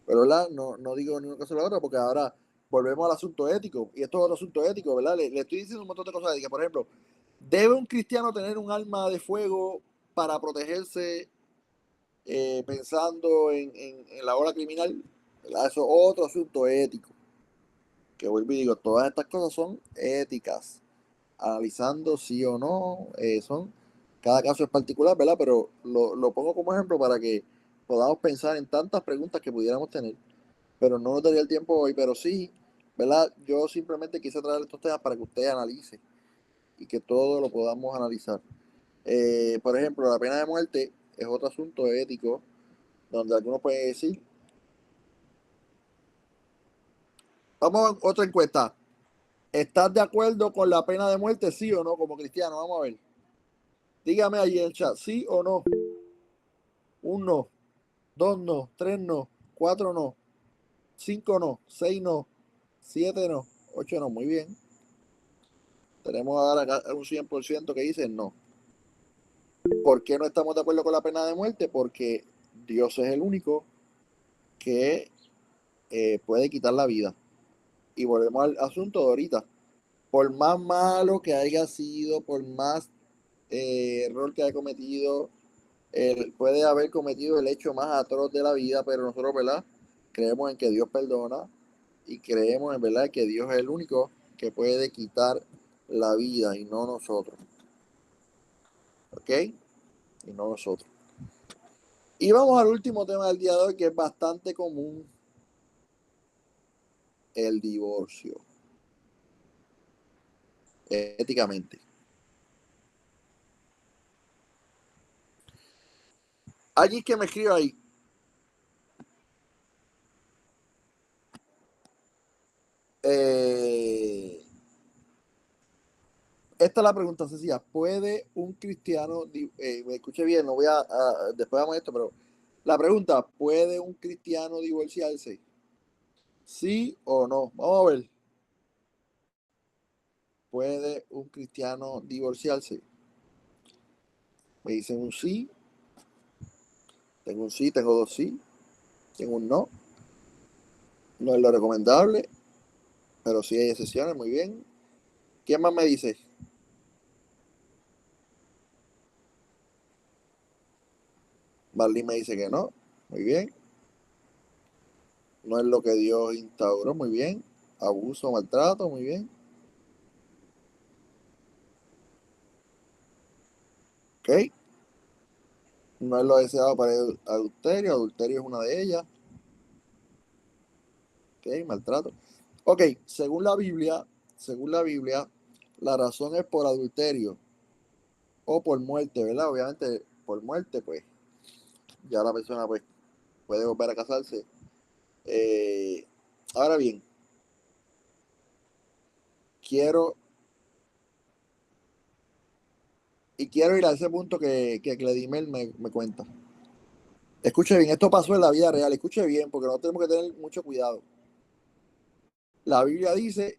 ¿verdad? No digo ni una cosa ni la otra, porque ahora volvemos al asunto ético, y esto es otro asunto ético, ¿verdad? Le estoy diciendo un montón de cosas éticas. Por ejemplo, ¿debe un cristiano tener un arma de fuego para protegerse pensando en la hora criminal? ¿Verdad? Eso es otro asunto ético. Que vuelvo y digo, todas estas cosas son éticas. Analizando sí o no, cada caso es particular, ¿verdad? Pero lo pongo como ejemplo para que podamos pensar en tantas preguntas que pudiéramos tener, pero no nos daría el tiempo hoy, pero sí, ¿verdad? Yo simplemente quise traer estos temas para que usted analice y que todo lo podamos analizar. Por ejemplo, la pena de muerte es otro asunto ético, donde algunos pueden decir, vamos a otra encuesta: ¿estás de acuerdo con la pena de muerte, sí o no, como cristiano? Vamos a ver. Dígame ahí en el chat, sí o no. Un no, dos no, tres no, cuatro no, cinco no, seis no, siete no, ocho no. Muy bien. Tenemos ahora acá un 100% que dice no. ¿Por qué no estamos de acuerdo con la pena de muerte? Porque Dios es el único que puede quitar la vida. Y volvemos al asunto de ahorita. Por más malo que haya sido, por más error que haya cometido, él puede haber cometido el hecho más atroz de la vida, pero nosotros, ¿verdad? Creemos en que Dios perdona y creemos en verdad que Dios es el único que puede quitar la vida y no nosotros. ¿Ok? Y no nosotros. Y vamos al último tema del día de hoy, que es bastante común: el divorcio. Éticamente. Alguien que me escriba ahí. Esta es la pregunta sencilla: ¿puede un cristiano, me escuche bien, no voy después vamos a esto, pero la pregunta: ¿puede un cristiano divorciarse? ¿Sí o no? Vamos a ver. ¿Puede un cristiano divorciarse? Me dicen un sí. Tengo un sí, tengo dos sí. Tengo un no. No es lo recomendable, pero sí hay excepciones. Muy bien. ¿Quién más me dice? Marlene me dice que no. Muy bien. No es lo que Dios instauró. Muy bien. Abuso, maltrato. Muy bien. Ok. No es lo deseado para el adulterio. Adulterio es una de ellas. Ok. Maltrato. Ok. Según la Biblia, la razón es por adulterio o por muerte, ¿verdad? Obviamente, por muerte, pues ya la persona pues puede volver a casarse. Ahora bien, quiero ir a ese punto que Cledimel me cuenta. Escuche bien, esto pasó en la vida real. Escuche bien, porque no tenemos que tener mucho cuidado. La Biblia dice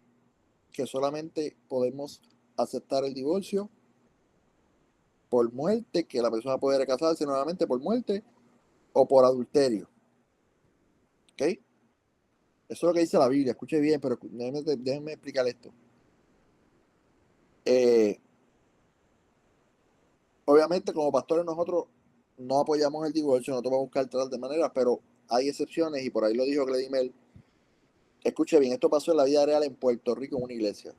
que solamente podemos aceptar el divorcio por muerte, que la persona puede casarse nuevamente por muerte o por adulterio. ¿Ok? Eso es lo que dice la Biblia. Escuche bien, pero déjenme explicar esto. Obviamente, como pastores, nosotros no apoyamos el divorcio, nosotros vamos a buscar tratar de manera, pero hay excepciones y por ahí lo dijo Gledimel. Escuche bien, esto pasó en la vida real en Puerto Rico en una iglesia.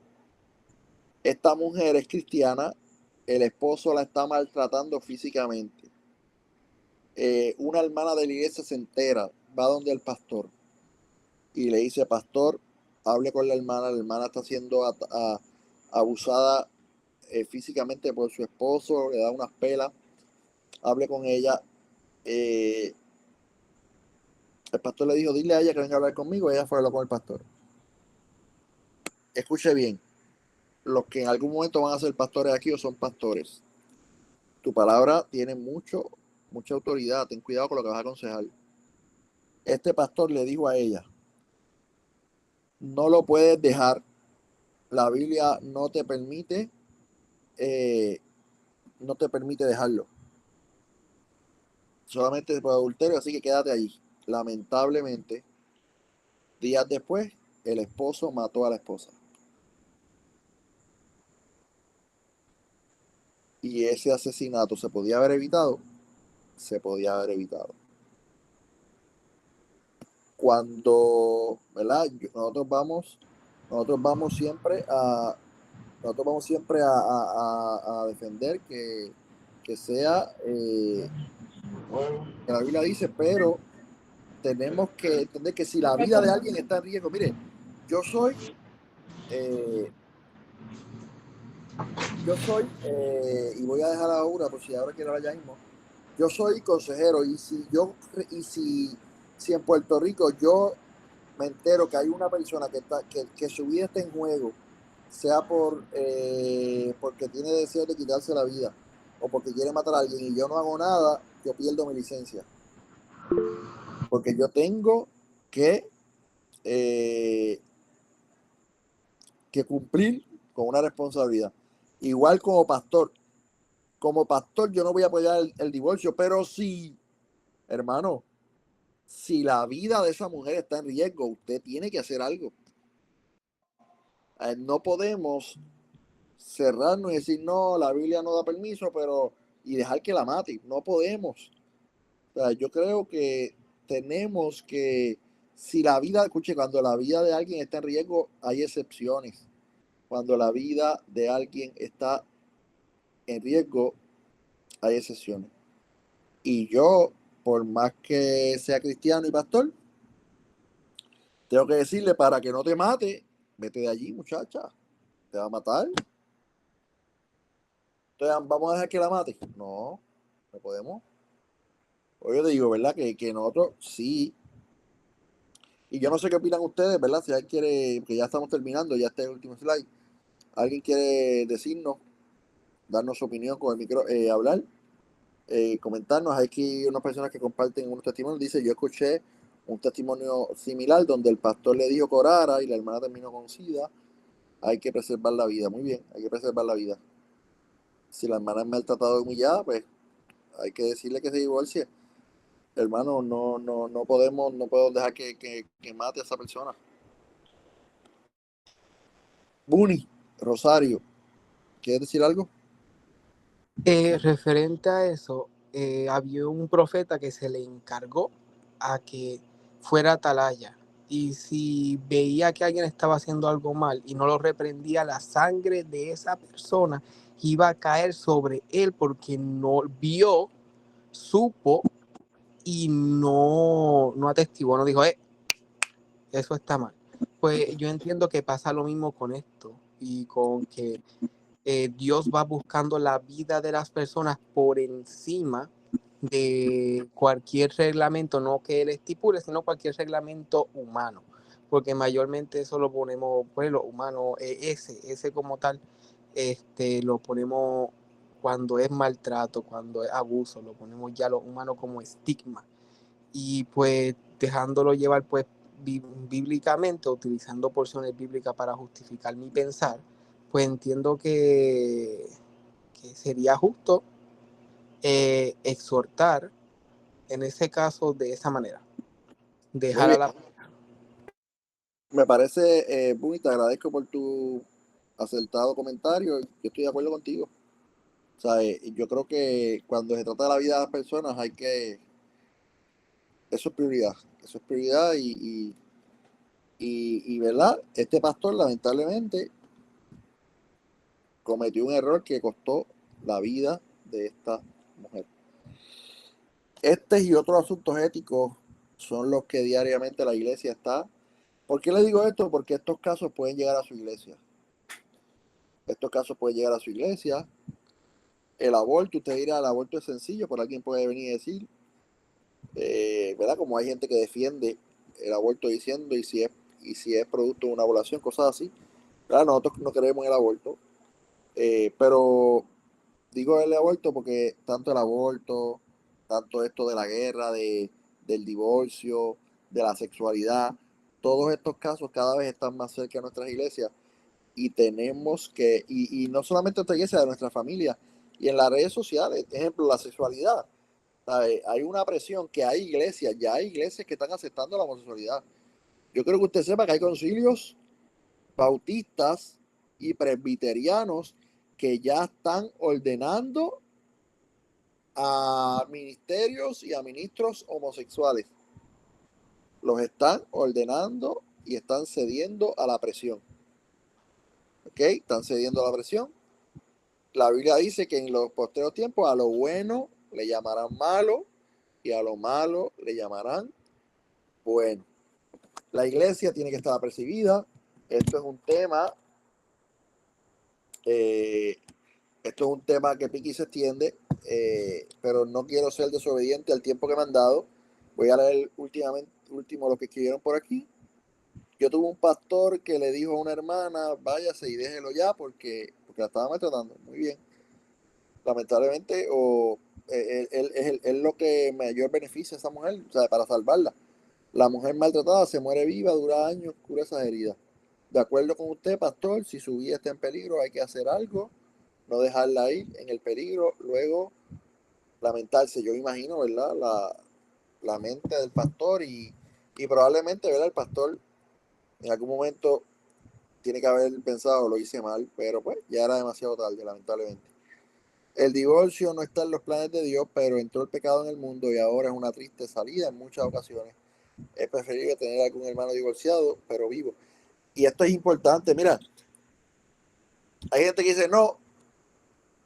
Esta mujer es cristiana, el esposo la está maltratando físicamente. Una hermana de la iglesia se entera, va donde el pastor y le dice: pastor, hable con la hermana está siendo abusada físicamente por su esposo, le da unas pelas, hable con ella. El pastor le dijo: dile a ella que venga a hablar conmigo. Ella fue a hablar con el pastor. Escuche bien, los que en algún momento van a ser pastores aquí o son pastores, tu palabra tiene mucha autoridad, ten cuidado con lo que vas a aconsejar. Este pastor le dijo a ella: no lo puedes dejar, la Biblia no te permite dejarlo, solamente por adulterio, así que quédate allí. Lamentablemente, días después, el esposo mató a la esposa. Y ese asesinato se podía haber evitado. Cuando, ¿verdad? Nosotros vamos siempre a defender que sea que la Biblia dice, pero tenemos que entender que si la vida de alguien está en riesgo, mire, yo soy y voy a dejar ahora, por si ahora quiero hablar ya mismo, yo soy consejero, y si en Puerto Rico yo me entero que hay una persona que su vida está en juego, sea porque tiene deseo de quitarse la vida o porque quiere matar a alguien, y yo no hago nada, yo pierdo mi licencia, porque yo tengo que cumplir con una responsabilidad. Igual como pastor yo no voy a apoyar el divorcio, pero sí, hermano, si la vida de esa mujer está en riesgo, usted tiene que hacer algo. No podemos cerrarnos y decir: no, la Biblia no da permiso, y dejar que la mate. No podemos. O sea, yo creo que tenemos que, si la vida, escuche, cuando la vida de alguien está en riesgo, hay excepciones. Cuando la vida de alguien está en riesgo, hay excepciones. Y yo, por más que sea cristiano y pastor, tengo que decirle: para que no te mate, vete de allí, muchacha. Te va a matar. Entonces, ¿vamos a dejar que la mate? No, no podemos. Pues yo te digo, ¿verdad? Que nosotros sí. Y yo no sé qué opinan ustedes, ¿verdad? Si alguien quiere, que ya estamos terminando, ya está el último slide. ¿Alguien quiere decirnos, darnos su opinión con el micro, hablar? Comentarnos? Hay aquí unas personas que comparten unos testimonios. Dice: yo escuché un testimonio similar donde el pastor le dijo que orara y la hermana terminó con SIDA. Hay que preservar la vida. Muy bien, hay que preservar la vida. Si la hermana es maltratada y humillada, pues hay que decirle que se divorcie. Hermano, no podemos dejar que mate a esa persona. Buni, Rosario, ¿quieres decir algo? Referente a eso, había un profeta que se le encargó a que fuera atalaya, y si veía que alguien estaba haciendo algo mal y no lo reprendía, la sangre de esa persona iba a caer sobre él, porque no vio, supo y no atestiguó, no dijo: eso está mal. Pues yo entiendo que pasa lo mismo con esto, y con que Dios va buscando la vida de las personas por encima de cualquier reglamento, no que él estipule, sino cualquier reglamento humano, porque mayormente eso lo ponemos, pues lo humano, ese como tal, lo ponemos cuando es maltrato, cuando es abuso, lo ponemos ya lo humano como estigma, y pues dejándolo llevar pues bíblicamente, utilizando porciones bíblicas para justificar mi pensar, pues entiendo que sería justo exhortar en ese caso de esa manera. dejar Muy a bien. la... Me parece, muy, te agradezco por tu acertado comentario. Yo estoy de acuerdo contigo. O sea, yo creo que cuando se trata de la vida de las personas hay que... Eso es prioridad. Eso es prioridad y ¿verdad? Este pastor lamentablemente cometió un error que costó la vida de esta mujer. Este y otros asuntos éticos son los que diariamente la iglesia está. ¿Por qué le digo esto? Porque estos casos pueden llegar a su iglesia. Estos casos pueden llegar a su iglesia. El aborto, usted dirá, el aborto es sencillo, pero alguien puede venir y decir, ¿verdad? Como hay gente que defiende el aborto diciendo y si es producto de una violación, cosas así. Claro, nosotros no creemos en el aborto, pero digo el aborto porque tanto el aborto, tanto esto de la guerra, del divorcio, de la sexualidad, todos estos casos cada vez están más cerca de nuestras iglesias y tenemos que, y no solamente de nuestra iglesia, de nuestra familia, y en las redes sociales, ejemplo, la sexualidad. ¿Sabe? Hay una presión que hay iglesias, ya hay iglesias que están aceptando la homosexualidad. Yo creo que usted sepa que hay concilios bautistas y presbiterianos que ya están ordenando a ministerios y a ministros homosexuales. Los están ordenando y están cediendo a la presión. ¿Ok? Están cediendo a la presión. La Biblia dice que en los posteriores tiempos a lo bueno le llamarán malo y a lo malo le llamarán bueno. La iglesia tiene que estar apercibida. Esto es un tema, eh, esto es un tema que pique y se extiende, pero no quiero ser desobediente al tiempo que me han dado. Voy a leer último lo que escribieron por aquí. Yo tuve un pastor que le dijo a una hermana, váyase y déjelo ya porque la estaba maltratando. Muy bien. Lamentablemente, él es lo que mayor beneficia a esa mujer, o sea, para salvarla. La mujer maltratada se muere viva, dura años, cura esas heridas. De acuerdo con usted, pastor, si su vida está en peligro, hay que hacer algo, no dejarla ir en el peligro, luego lamentarse. Yo imagino, ¿verdad? La mente del pastor y probablemente, ¿verdad? El pastor en algún momento tiene que haber pensado, lo hice mal, pero pues ya era demasiado tarde, lamentablemente. El divorcio no está en los planes de Dios, pero entró el pecado en el mundo y ahora es una triste salida en muchas ocasiones. Es preferible tener algún hermano divorciado, pero vivo. Y esto es importante, mira, hay gente que dice, no,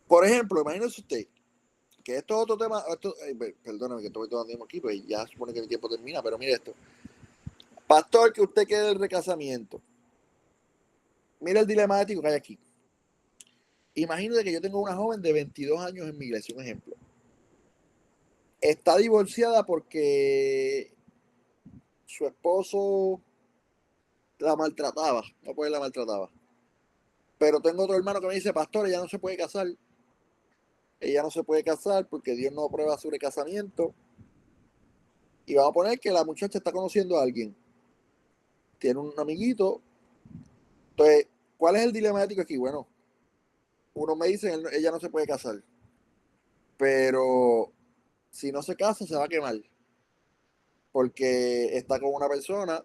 por ejemplo, imagínese usted, que esto es otro tema, perdóname que estoy tomando tiempo aquí, pues ya supone que mi tiempo termina, pero mire esto. Pastor, que usted quede el recasamiento. Mira el dilemático que hay aquí. Imagínate que yo tengo una joven de 22 años en mi iglesia, un ejemplo. Está divorciada porque su esposo la maltrataba, no pues la maltrataba. Pero tengo otro hermano que me dice, pastor, ella no se puede casar. Ella no se puede casar porque Dios no aprueba su recasamiento. Y vamos a poner que la muchacha está conociendo a alguien. Tiene un amiguito. Entonces, ¿cuál es el dilemático aquí? Bueno, uno me dice, ella no se puede casar. Pero si no se casa, se va a quemar. Porque está con una persona,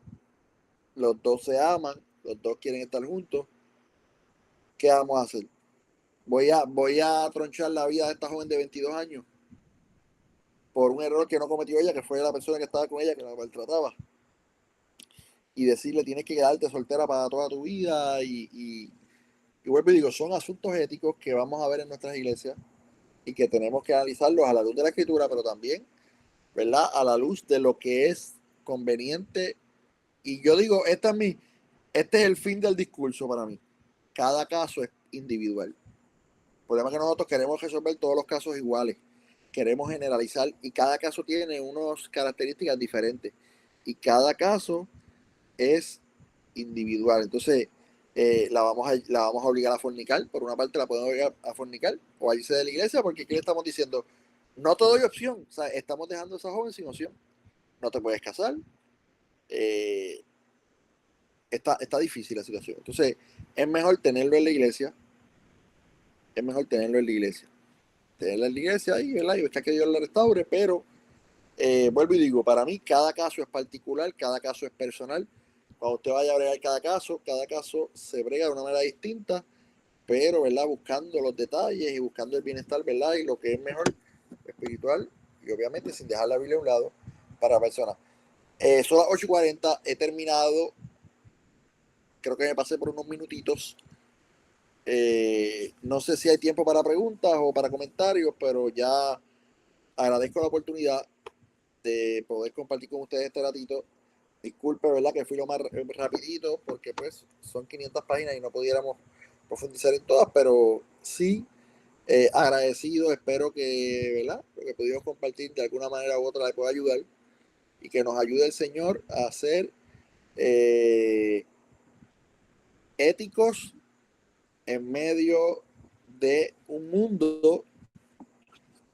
los dos se aman, los dos quieren estar juntos. ¿Qué vamos a hacer? Voy a tronchar la vida de esta joven de 22 años por un error que no cometió ella, que fue la persona que estaba con ella, que la maltrataba. Y decirle, tienes que quedarte soltera para toda tu vida. Y vuelvo y digo, son asuntos éticos que vamos a ver en nuestras iglesias y que tenemos que analizarlos a la luz de la escritura, pero también, ¿verdad? A la luz de lo que es conveniente. Y yo digo, este es el fin del discurso para mí. Cada caso es individual. El problema es que nosotros queremos resolver todos los casos iguales. Queremos generalizar y cada caso tiene unas características diferentes. Y cada caso es individual. Entonces, la vamos a obligar a fornicar. Por una parte, la podemos obligar a fornicar o a irse de la iglesia, porque aquí le estamos diciendo, no te doy opción. O sea, estamos dejando a esa joven sin opción. No te puedes casar. Está difícil la situación. Entonces, es mejor tenerlo en la iglesia. Es mejor tenerlo en la iglesia. Tenerlo en la iglesia ahí, ¿verdad? Y buscar que Dios lo restaure, pero vuelvo y digo, para mí cada caso es particular, cada caso es personal. Cuando usted vaya a bregar cada caso se brega de una manera distinta, pero, ¿verdad? Buscando los detalles y buscando el bienestar, ¿verdad? Y lo que es mejor espiritual y obviamente sin dejar la Biblia a un lado para personas. Son las 8:40, he terminado, creo que me pasé por unos minutitos. No sé si hay tiempo para preguntas o para comentarios, pero ya agradezco la oportunidad de poder compartir con ustedes este ratito. Disculpe, ¿verdad? Que fui lo más rapidito porque pues son 500 páginas y no pudiéramos profundizar en todas, pero sí agradecido, espero que, ¿verdad? Lo que pudimos compartir de alguna manera u otra le pueda ayudar y que nos ayude el Señor a ser éticos en medio de un mundo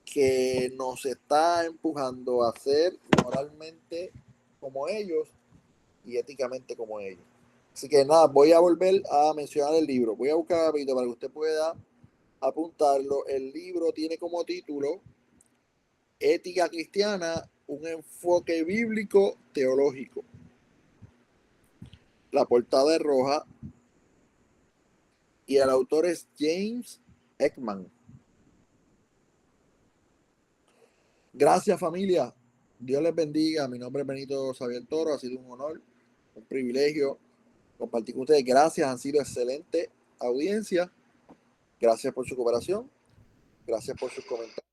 que nos está empujando a ser moralmente como ellos y éticamente como ellos. Así que nada, voy a volver a mencionar el libro. Voy a buscar rápido para que usted pueda apuntarlo. El libro tiene como título Ética Cristiana, un enfoque bíblico teológico. La portada es roja y el autor es James Ekman. Gracias, familia. Dios les bendiga. Mi nombre es Benito Xavier Toro. Ha sido un honor, un privilegio compartir con ustedes. Gracias, han sido excelente audiencia. Gracias por su cooperación. Gracias por sus comentarios.